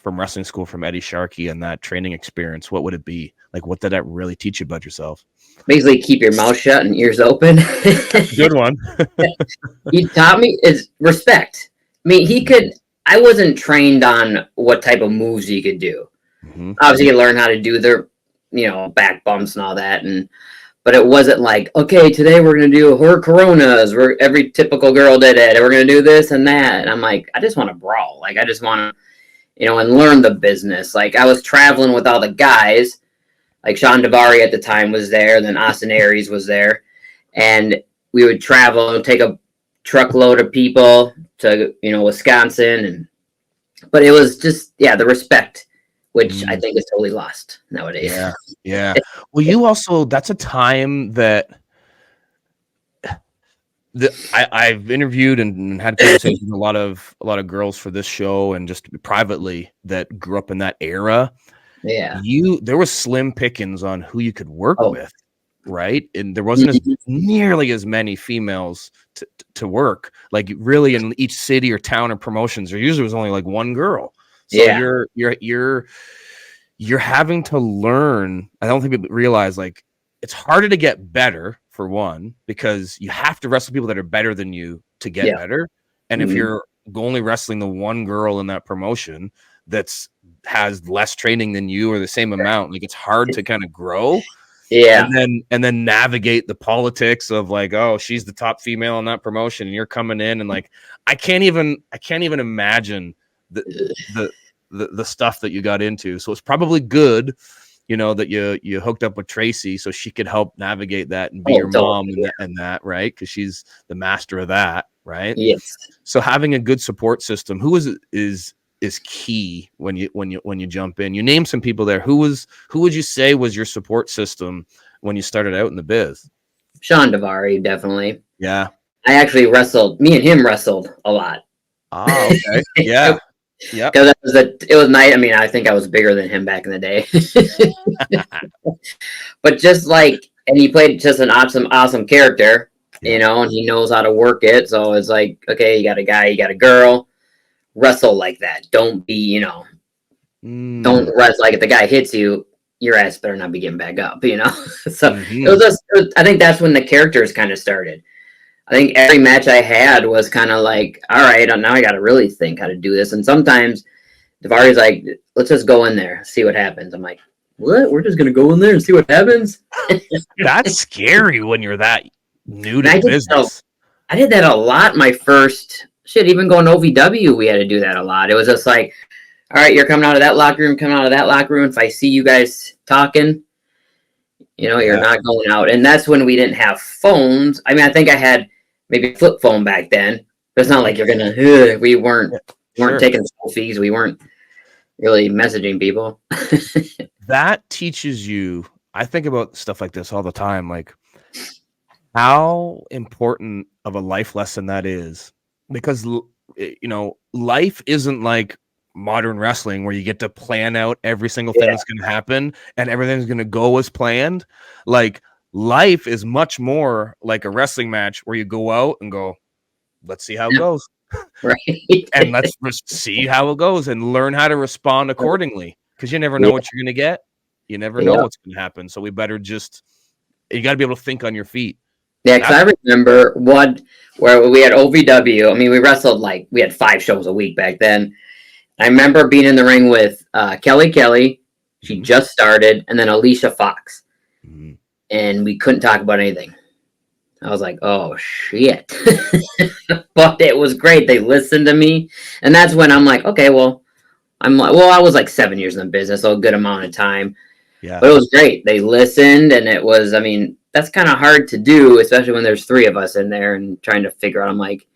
wrestling school, from Eddie Sharkey and that training experience? What would it be? Like, what did that really teach you about yourself? Basically, keep your mouth shut and ears open. Good one. He taught me is respect. I mean, I wasn't trained on what type of moves he could do. Mm-hmm. Obviously, you learn how to do their, back bumps and all that. But it wasn't like, okay, today we're going to do her coronas. Every typical girl did it. And we're going to do this and that. And I'm like, I just want to brawl. Like, I just want to, and learn the business. Like, I was traveling with all the guys. Like, Sean Davari at the time was there. Then Austin Aries was there. And we would travel and take a truckload of people to, Wisconsin. But it was just, the respect, which I think is totally lost nowadays. Yeah. Well, you also, that's a time that I've interviewed and had conversations with a lot of girls for this show and just privately that grew up in that era. Yeah. there was slim pickings on who you could work Oh. with, right? And there wasn't nearly as many females to work. Like really in each city or town or promotions, there usually was only like one girl. So Yeah. you're having to learn. I don't think people realize, like, it's harder to get better, for one, because you have to wrestle people that are better than you to get better. And if you're only wrestling the one girl in that promotion that's has less training than you or the same amount, like, it's hard to kind of grow. Yeah. And then navigate the politics of, like, oh, she's the top female in that promotion and you're coming in, and like I can't even imagine the stuff that you got into. So it's probably good, that you hooked up with Tracy so she could help navigate that and be your mom and that, right? Because she's the master of that, right? Yes. So having a good support system, is key when you jump in. You name some people there. Who would you say was your support system when you started out in the biz? Sean Davari, definitely. Yeah. I actually me and him wrestled a lot. Oh, okay. Yeah. Yeah. Because it was nice. I mean, I think I was bigger than him back in the day. But just like, and he played just an awesome character, and he knows how to work it. So it's like, okay, you got a guy, you got a girl, wrestle like that. Don't be, don't wrestle like if the guy hits you, your ass better not be getting back up, So I think that's when the characters kind of started. I think every match I had was kind of like, all right, now I got to really think how to do this. And sometimes Davari's like, let's just go in there, see what happens. I'm like, what? We're just going to go in there and see what happens? That's scary when you're that new to business. I did that a lot my first, even going to OVW, we had to do that a lot. It was just like, all right, you're coming out of that locker room, If I see you guys talking, you're not going out. And that's when we didn't have phones. I mean, I think I had maybe a flip phone back then, but it's not like you're going to, we weren't taking selfies. We weren't really messaging people. That teaches you, I think about stuff like this all the time, like how important of a life lesson that is, because, life isn't like modern wrestling where you get to plan out every single thing that's going to happen and everything's going to go as planned. Like, life is much more like a wrestling match where you go out and go, let's see how it goes. Right. And let's see how it goes and learn how to respond accordingly, because you never know what you're going to get. You never know what's going to happen. So we better you got to be able to think on your feet. Yeah, because I remember where we had OVW. I mean, we wrestled we had 5 shows a week back then. I remember being in the ring with Kelly. She just started, and then Alicia Fox. Mm-hmm. And we couldn't talk about anything. I was like, oh, shit. But it was great. They listened to me. And that's when I'm like, okay, well, I was like 7 years in the business, so a good amount of time. Yeah. But it was great. They listened, and it was, I mean, that's kind of hard to do, especially when there's 3 of us in there and trying to figure out. I'm like,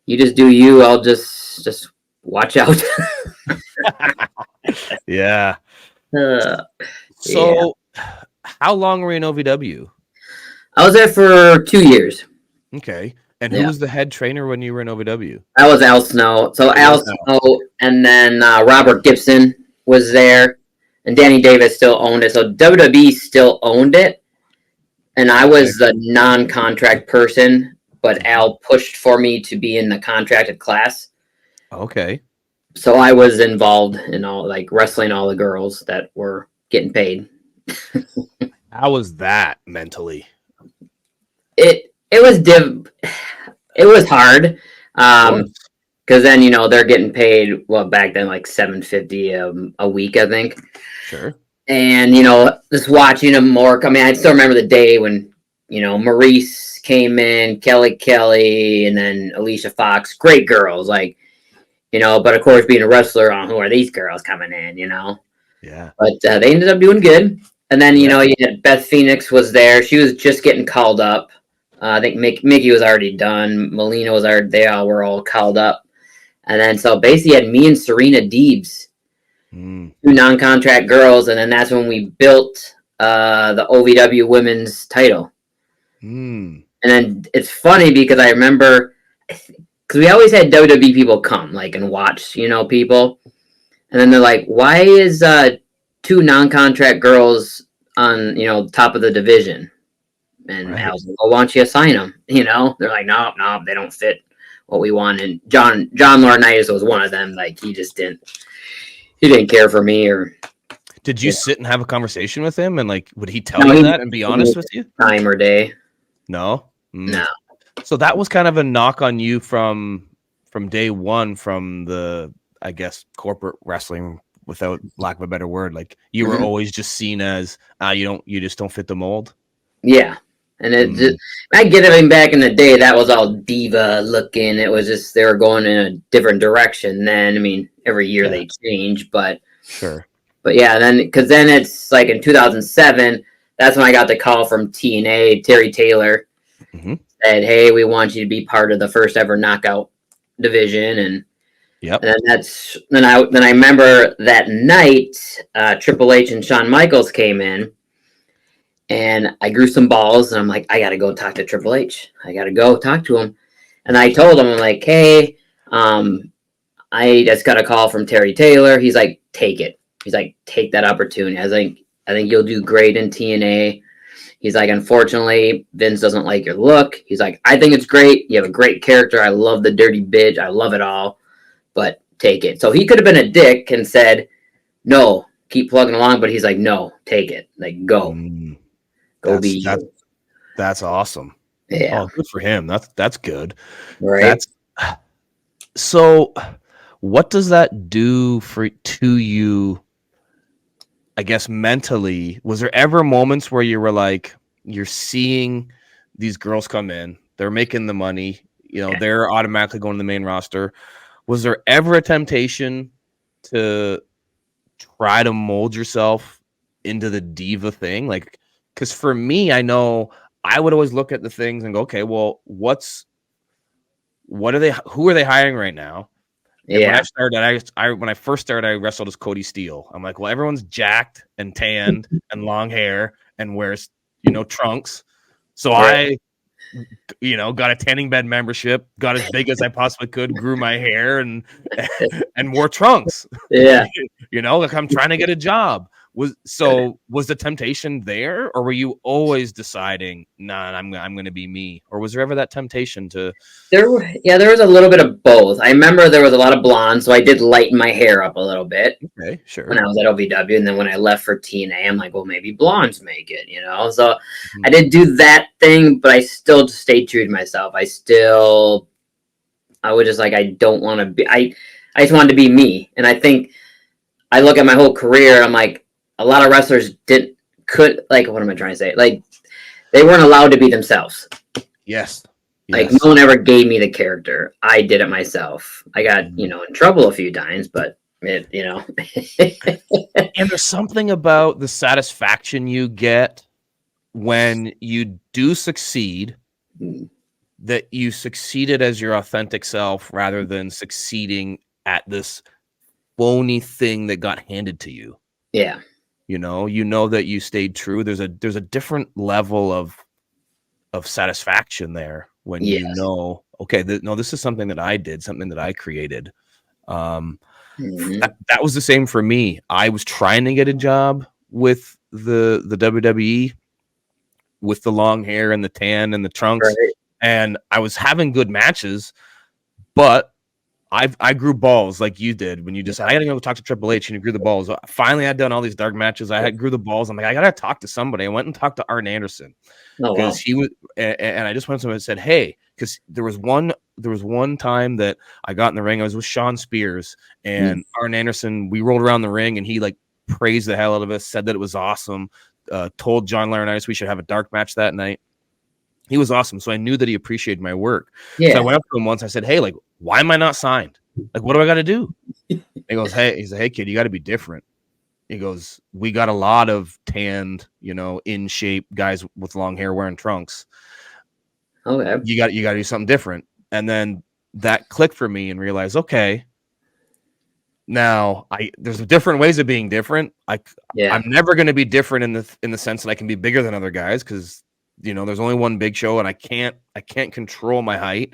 you just do you. I'll just watch out. Yeah. So how long were you in OVW? I was there for 2 years. Okay. And who was the head trainer when you were in OVW? That was Al Snow. So Al Snow, and then Robert Gibson was there, and Danny Davis still owned it. So WWE still owned it, and I was the non-contract person, but Al pushed for me to be in the contracted class. Okay. So I was involved in wrestling all the girls that were getting paid. How was that mentally? It was hard. Because then, they're getting paid, back then, like $750 a week, I think. Sure. And, just watching them work. I mean, I still remember the day when, Maurice came in, Kelly, and then Alicia Fox. Great girls, but of course, being a wrestler, who are these girls coming in, Yeah. But they ended up doing good. And then, you had Beth Phoenix was there. She was just getting called up. I think Mickey was already done. Melina was already, they all were all called up. And then, so basically had me and Serena Deebs, 2 non-contract girls. And then that's when we built the OVW women's title. And then it's funny because I remember, because we always had WWE people come, and watch, people. And then they're like, why is 2 non-contract girls on, top of the division. And Right. I was like, well, why don't you assign them? They're like, no, they don't fit what we want. And John Laurinaitis was one of them. Like, he didn't care for me. Or did you sit and have a conversation with him, and like, would he tell you that and be honest with you? Time or day? No. No. So that was kind of a knock on you from day one, from the, I guess, corporate wrestling, without lack of a better word. Like, you were always just seen as you just don't fit the mold. Yeah. And I get it. I mean, back in the day, that was all diva looking. It was just, they were going in a different direction then. I mean, every year they change, but sure. But yeah, because then it's like in 2007, that's when I got the call from TNA, Terry Taylor, said, hey, we want you to be part of the first ever knockout division. And then I remember that night, Triple H and Shawn Michaels came in, and I grew some balls, and I'm like, I got to go talk to Triple H. I got to go talk to him. And I told him, I'm like, hey, I just got a call from Terry Taylor. He's like, take it. He's like, take that opportunity. I think you'll do great in TNA. He's like, unfortunately, Vince doesn't like your look. He's like, I think it's great. You have a great character. I love the dirty bitch. I love it all. But take it. So he could have been a dick and said, no, keep plugging along. But he's like, no, take it. Like, go. Go be you. That's awesome. Yeah. Oh, good for him. That's good. Right. So what does that do to you, I guess, mentally? Was there ever moments where you were like, you're seeing these girls come in, they're making the money, they're automatically going to the main roster. Was there ever a temptation to try to mold yourself into the diva thing? Like, because for me, I know I would always look at the things and go, okay, well, who are they hiring right now? And when I first started, I wrestled as Cody Steele. I'm like, well, everyone's jacked and tanned and long hair and wears, trunks. So I, got a tanning bed membership, got as big as I possibly could, grew my hair and wore trunks. Yeah. Like, I'm trying to get a job. Was the temptation there, or were you always deciding, nah, I'm going to be me? Or was there ever that temptation to? There was a little bit of both. I remember there was a lot of blonde, so I did lighten my hair up a little bit. Okay, sure. When I was at OVW, and then when I left for TNA, I'm like, well, maybe blondes make it, So I did do that thing, but I still stayed true to myself. I was just like, I don't want to be. I just wanted to be me, and I think I look at my whole career. I'm like, a lot of wrestlers what am I trying to say? Like, they weren't allowed to be themselves. Yes. Like, no one ever gave me the character. I did it myself. I got, in trouble a few times, but And there's something about the satisfaction you get when you do succeed, that you succeeded as your authentic self rather than succeeding at this phony thing that got handed to you. Yeah. That you stayed true. There's a different level of satisfaction there when okay, this is something that I did, something that I created. That was the same for me. I was trying to get a job with the WWE with the long hair and the tan and the trunks, right. And I was having good matches, but I grew balls like you did when you decided I gotta go talk to Triple H, and you grew the balls. Finally, I'd done all these dark matches. I grew the balls. I'm like, I gotta talk to somebody. I went and talked to Arn Anderson because he was, and I just went to him and said, hey, because there was one time that I got in the ring. I was with Sean Spears and Arn Anderson. We rolled around the ring, and he like praised the hell out of us, said that it was awesome. Told John Laurinaitis we should have a dark match that night. He was awesome. So I knew that he appreciated my work. Yeah. So I went up to him once. I said, hey, like, why am I not signed? Like, what do I got to do? He goes, he's like, hey, kid, you got to be different. He goes, we got a lot of tanned, in shape guys with long hair wearing trunks. Okay. You got to do something different. And then that clicked for me and realized, okay, now there's different ways of being different. I'm never going to be different in the sense that I can be bigger than other guys, because there's only one Big Show, and I can't control my height.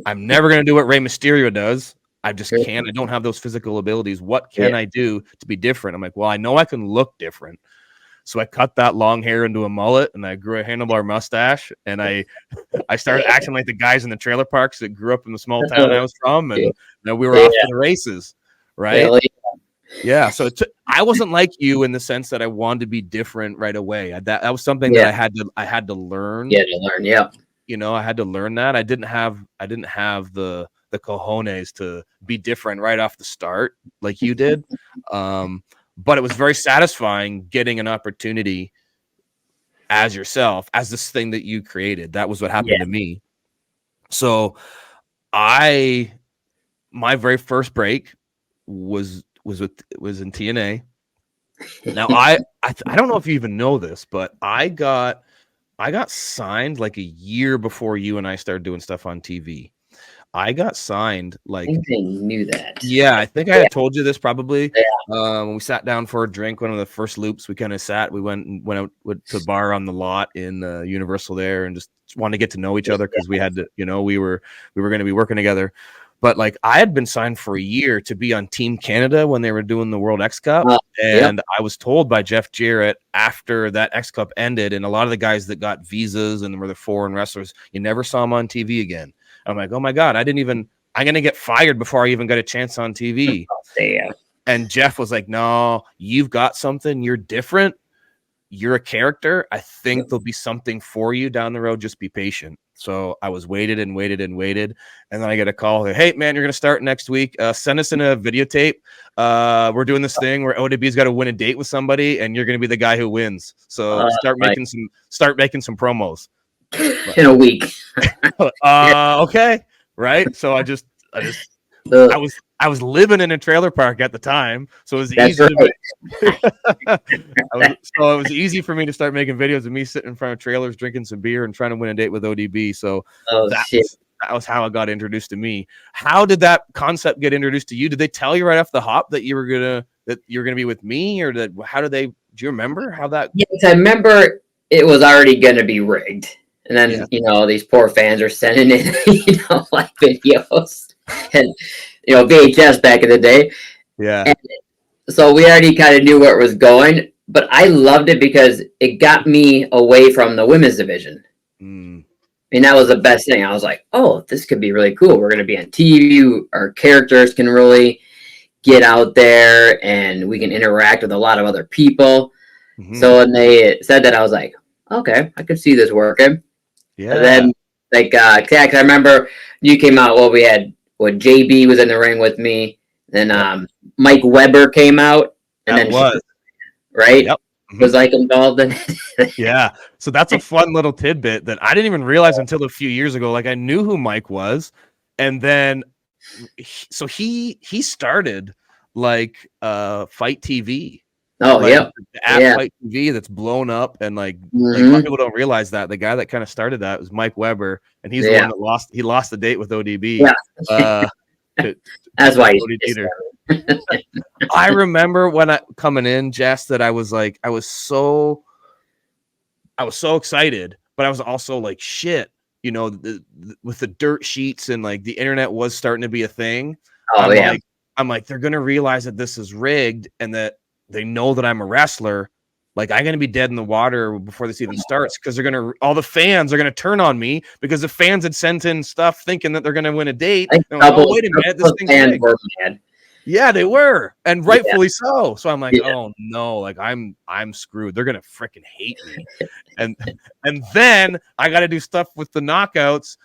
I'm never going to do what Rey Mysterio does. I just can't. I don't have those physical abilities. What can I do to be different? I'm like, well, I know I can look different. So I cut that long hair into a mullet, and I grew a handlebar mustache, and I started acting like the guys in the trailer parks that grew up in the small town I was from, and we were off to the races, right? Yeah. So I wasn't like you in the sense that I wanted to be different right away. That was something that I had to learn. Yeah, to learn. Yeah. You know, I had to learn that. I didn't have the cojones to be different right off the start like you did. But it was very satisfying getting an opportunity as yourself, as this thing that you created. That was what happened to me. So my very first break was in TNA. Now I don't know if you even know this, but I got signed like a year before you and I started doing stuff on TV. I got signed like, I think they knew that. Yeah, I think I had told you this probably. When we sat down for a drink, one of the first loops, we kind of sat. We went out to a bar on the lot in Universal there, and just wanted to get to know each other because we had to, we were going to be working together. But like I had been signed for a year to be on Team Canada when they were doing the World X Cup, and I was told by Jeff Jarrett after that X Cup ended, and a lot of the guys that got visas and were the foreign wrestlers, you never saw them on TV again. I'm like, oh my God, I'm going to get fired before I even got a chance on TV. And Jeff was like, no, you've got something. You're different. You're a character. I think there'll be something for you down the road. Just be patient. So I was waited. And then I get a call. Hey, man, you're going to start next week. Send us in a videotape. We're doing this thing where ODB's got to win a date with somebody, and you're going to be the guy who wins. So start making some promos. In a week. Okay. Right. So I was living in a trailer park at the time, so it was easy. So it was easy for me to start making videos of me sitting in front of trailers, drinking some beer, and trying to win a date with ODB. So that was how it got introduced to me. How did that concept get introduced to you? Did they tell you right off the hop that you were gonna be with me, or do you remember how that? Yes, I remember it was already gonna be rigged. And then, these poor fans are sending in, like videos and, VHS back in the day. Yeah. And so we already kind of knew where it was going, but I loved it because it got me away from the women's division. And that was the best thing. I was like, oh, this could be really cool. We're going to be on TV. Our characters can really get out there and we can interact with a lot of other people. So when they said that, I was like, okay, I could see this working. Yeah. And then, cause I remember you came out. Well, we had JB was in the ring with me. Then Mike Weber came out, and right. Yep. Was involved in it. Yeah. So that's a fun little tidbit that I didn't even realize until a few years ago. Like I knew who Mike was, and then he started like Fight TV. Oh, the app Fight TV that's blown up, and like a lot of people don't realize that the guy that kind of started that was Mike Weber, and he's the one that lost the date with ODB. That's why I remember when I coming in, Jess, that I was so excited, but I was also like, shit, with the dirt sheets and like the internet was starting to be a thing. I'm like, they're gonna realize that this is rigged and that they know that I'm a wrestler. Like I'm going to be dead in the water before this even starts. Cause all the fans are going to turn on me because the fans had sent in stuff thinking that they're going to win a date. Like, wait a minute. This thing's fans were mad. Yeah, they were. And rightfully so. So I'm like, oh no, like I'm screwed. They're going to freaking hate me. and then I got to do stuff with the knockouts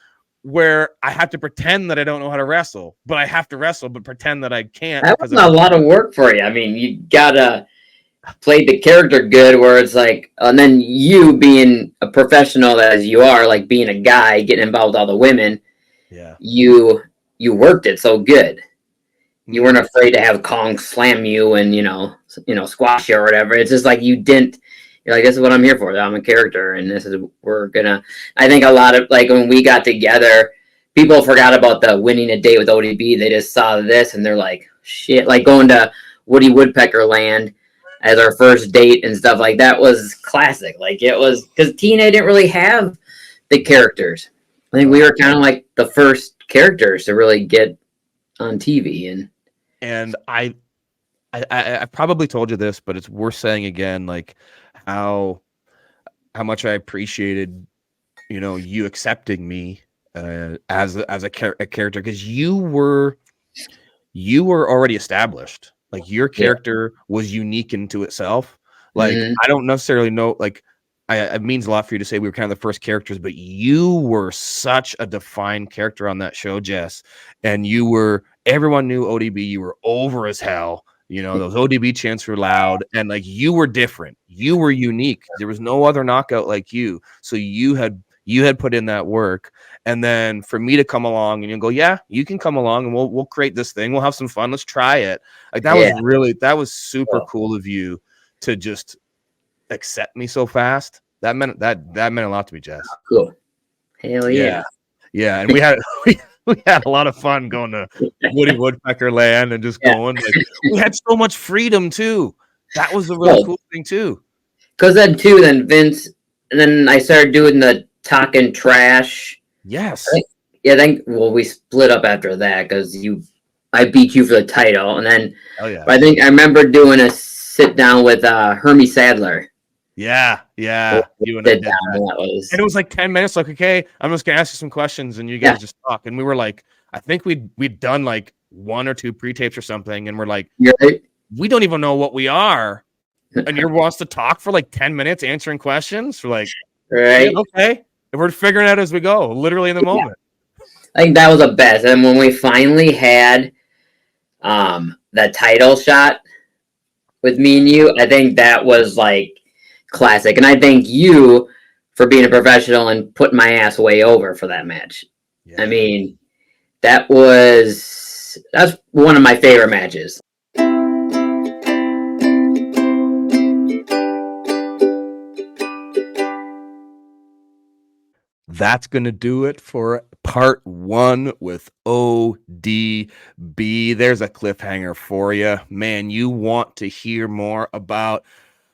where I have to pretend that I don't know how to wrestle, but I have to wrestle, but pretend that I can't. That was a lot of work for you. I mean, you gotta play the character good where it's like, and then you being a professional as you are, like being a guy, getting involved with all the women, you worked it so good. You weren't afraid to have Kong slam you and, squash you or whatever. It's just like you're like, this is what I'm here for. I'm a character, and I think a lot of, like, when we got together, people forgot about the winning a date with ODB. They just saw this, and they're like, shit. Like, going to Woody Woodpecker Land as our first date and stuff like that was classic. Like, it was, because TNA didn't really have the characters. I think we were kind of like the first characters to really get on TV. And I probably told you this, but it's worth saying again, like how much I appreciated, you accepting me as a character, because you were already established. Like your character was unique into itself. Like I don't necessarily know, like it means a lot for you to say we were kind of the first characters, but you were such a defined character on that show, Jess. And everyone knew ODB. You were over as hell. Those ODB chants were loud, and like you were different. You were unique. There was no other knockout like you. So you had put in that work. And then for me to come along and you go, yeah, you can come along and we'll create this thing. We'll have some fun. Let's try it. Like that was super cool of you to just accept me so fast. That meant a lot to me, Jess. Cool. Hell yeah. Yeah. And we had a lot of fun going to Woody Woodpecker land and just going. Like, we had so much freedom too. That was the really cool thing too. Because then Vince, and then I started doing the talking trash. Yes. We split up after that because I beat you for the title, and then I think I remember doing a sit down with Hermie Sadler. Yeah. You and I did that. And it was like 10 minutes. Like, okay, I'm just gonna ask you some questions, and you guys just talk. And we were like, I think we'd done like 1 or 2 pre-tapes or something, and we're like, we don't even know what we are, and you wants to talk for like 10 minutes answering questions. We're like, right, okay. And we're figuring it out as we go, literally in the moment. I think that was the best. And when we finally had the title shot with me and you, I think that was like classic. And I thank you for being a professional and putting my ass way over for that match. Yeah. I mean, that's one of my favorite matches. That's going to do it for part 1 with ODB. There's a cliffhanger for you. Man, you want to hear more about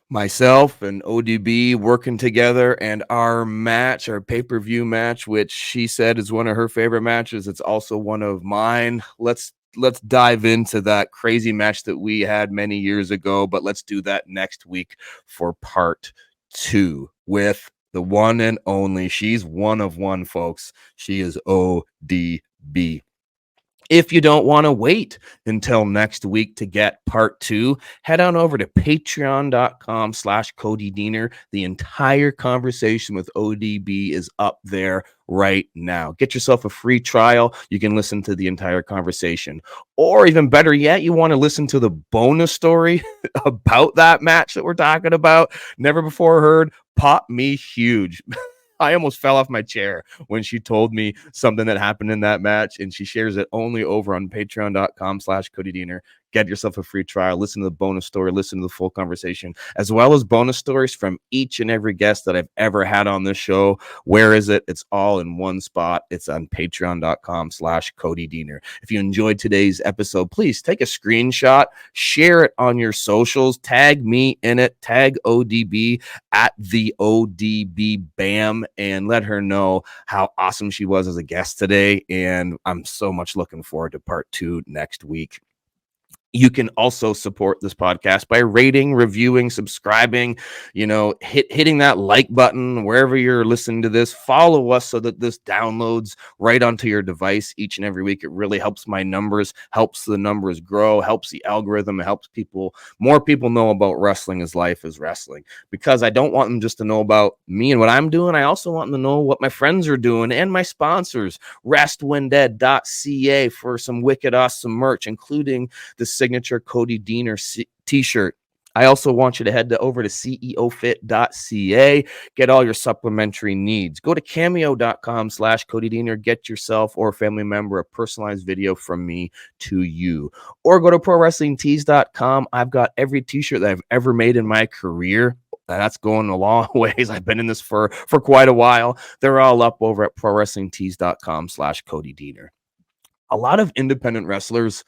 myself and ODB working together and our match, our pay-per-view match, which she said is one of her favorite matches. It's also one of mine. Let's dive into that crazy match that we had many years ago, but let's do that next week for part 2 with the one and only. She's one of one, folks. She is ODB. If you don't want to wait until next week to get part 2, head on over to patreon.com/Cody Diener. The entire conversation with ODB is up there right now. Get yourself a free trial. You can listen to the entire conversation. Or even better yet, you want to listen to the bonus story about that match that we're talking about. Never before heard. Pop me huge. I almost fell off my chair when she told me something that happened in that match, and she shares it only over on patreon.com/Cody Diener. Get yourself a free trial. Listen to the bonus story. Listen to the full conversation, as well as bonus stories from each and every guest that I've ever had on this show. Where is it? It's all in one spot. It's on patreon.com/Cody Diener. If you enjoyed today's episode, please take a screenshot, share it on your socials, tag me in it, tag ODB at the ODB BAM, and let her know how awesome she was as a guest today. And I'm so much looking forward to part 2 next week. You can also support this podcast by rating, reviewing, subscribing, hitting that like button wherever you're listening to this. Follow us so that this downloads right onto your device each and every week. It really helps my numbers, helps the numbers grow, helps the algorithm, helps more people know about Wrestling is Life is Wrestling, because I don't want them just to know about me and what I'm doing. I also want them to know what my friends are doing and my sponsors, restwhendead.ca, for some wicked awesome merch, including the signature Cody Diener t-shirt. I also want you to head over to ceofit.ca, get all your supplementary needs. Go to cameo.com/Cody Diener, get yourself or a family member a personalized video from me to you. Or go to prowrestlingtees.com. I've got every t-shirt that I've ever made in my career. That's going a long ways. I've been in this for quite a while. They're all up over at prowrestlingtees.com/Cody Diener. A lot of independent wrestlers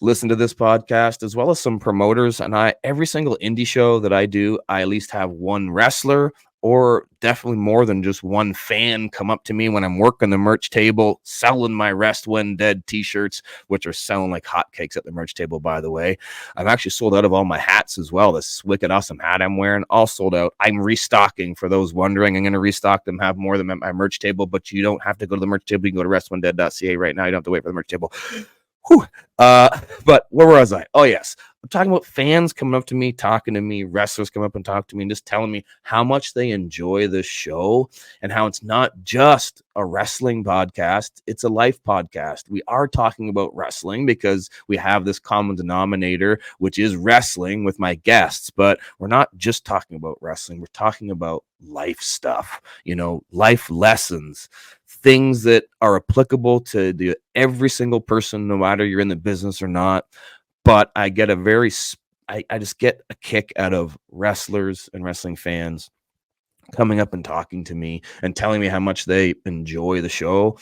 listen to this podcast, as well as some promoters, and every single indie show that I do, I at least have one wrestler or definitely more than just one fan come up to me when I'm working the merch table, selling my Rest When Dead t-shirts, which are selling like hotcakes at the merch table, by the way. I've actually sold out of all my hats as well. This wicked awesome hat I'm wearing, all sold out. I'm restocking, for those wondering. I'm going to restock them, have more of them at my merch table, but you don't have to go to the merch table. You can go to restwhendead.ca right now. You don't have to wait for the merch table. Whew. But where was I? Oh, yes. I'm talking about fans coming up to me, talking to me, wrestlers come up and talk to me and just telling me how much they enjoy this show and how it's not just a wrestling podcast. It's a life podcast. We are talking about wrestling because we have this common denominator, which is wrestling with my guests, but we're not just talking about wrestling. We're talking about life stuff, life lessons, things that are applicable to every single person, no matter you're in the business or not. But I get I just get a kick out of wrestlers and wrestling fans coming up and talking to me and telling me how much they enjoy the show.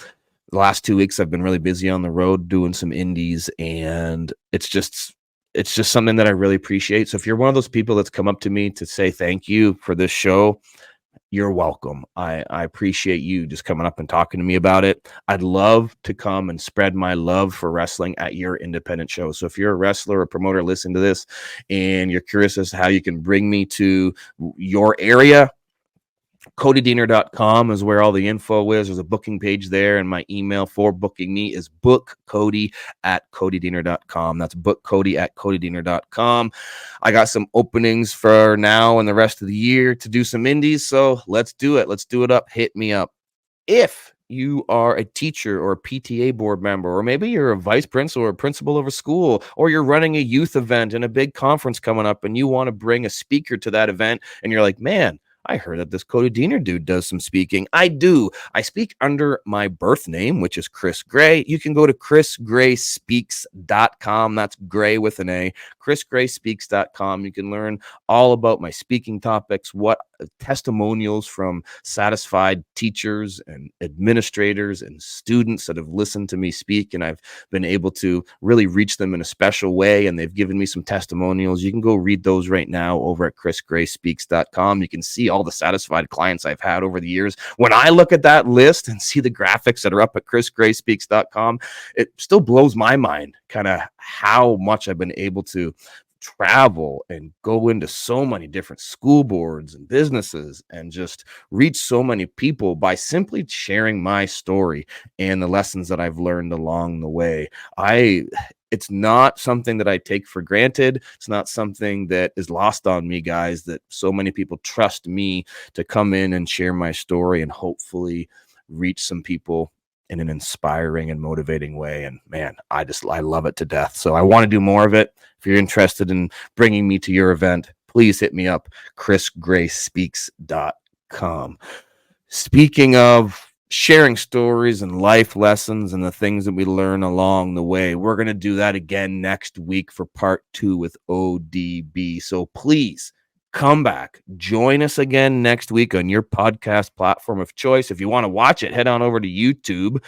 The last 2 weeks, I've been really busy on the road doing some indies, and it's just something that I really appreciate. So if you're one of those people that's come up to me to say thank you for this show, you're welcome. I appreciate you just coming up and talking to me about it. I'd love to come and spread my love for wrestling at your independent show. So if you're a wrestler or promoter listening to this and you're curious as to how you can bring me to your area, CodyDiener.com is where all the info is. There's a booking page there, and my email for booking me is bookcody@CodyDiener.com. That's bookcody@CodyDiener.com. I got some openings for now and the rest of the year to do some indies, so let's do it. Let's do it up. Hit me up. If you are a teacher or a PTA board member, or maybe you're a vice principal or a principal of a school, or you're running a youth event and a big conference coming up and you want to bring a speaker to that event, and you're like, man, I heard that this Cody Diener dude does some speaking. I do. I speak under my birth name, which is Chris Gray. You can go to chrisgrayspeaks.com. That's Gray with an A. chrisgrayspeaks.com. You can learn all about my speaking topics, what testimonials from satisfied teachers and administrators and students that have listened to me speak, and I've been able to really reach them in a special way, and they've given me some testimonials. You can go read those right now over at chrisgrayspeaks.com. You can see all the satisfied clients I've had over the years. When I look at that list and see the graphics that are up at chrisgrayspeaks.com, it still blows my mind kind of how much I've been able to travel and go into so many different school boards and businesses and just reach so many people by simply sharing my story and the lessons that I've learned along the way. It's not something that I take for granted. It's not something that is lost on me, guys, that so many people trust me to come in and share my story and hopefully reach some people in an inspiring and motivating way. And man, I love it to death. So I want to do more of it. If you're interested in bringing me to your event, please hit me up, chrisgrayspeaks.com. Speaking of sharing stories and life lessons and the things that we learn along the way, we're going to do that again next week for part 2 with ODB. So please come back. Join us again next week on your podcast platform of choice. If you want to watch it, head on over to YouTube.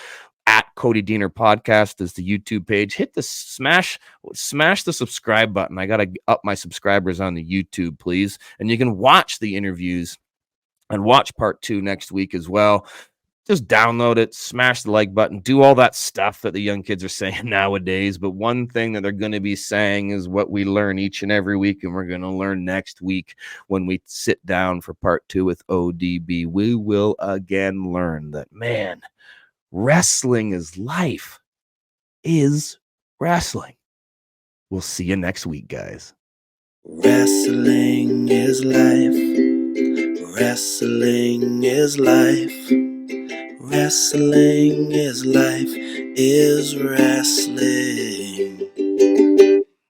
At Cody Diener Podcast is the YouTube page. Hit the smash the subscribe button. I got to up my subscribers on the YouTube, please. And you can watch the interviews and watch part 2 next week as well. Just download it, smash the like button, do all that stuff that the young kids are saying nowadays. But one thing that they're going to be saying is what we learn each and every week, and we're going to learn next week when we sit down for part 2 with ODB. We will again learn that, man, wrestling is life is wrestling. We'll see you next week, guys. Wrestling is life. Wrestling is life. Wrestling is life is wrestling.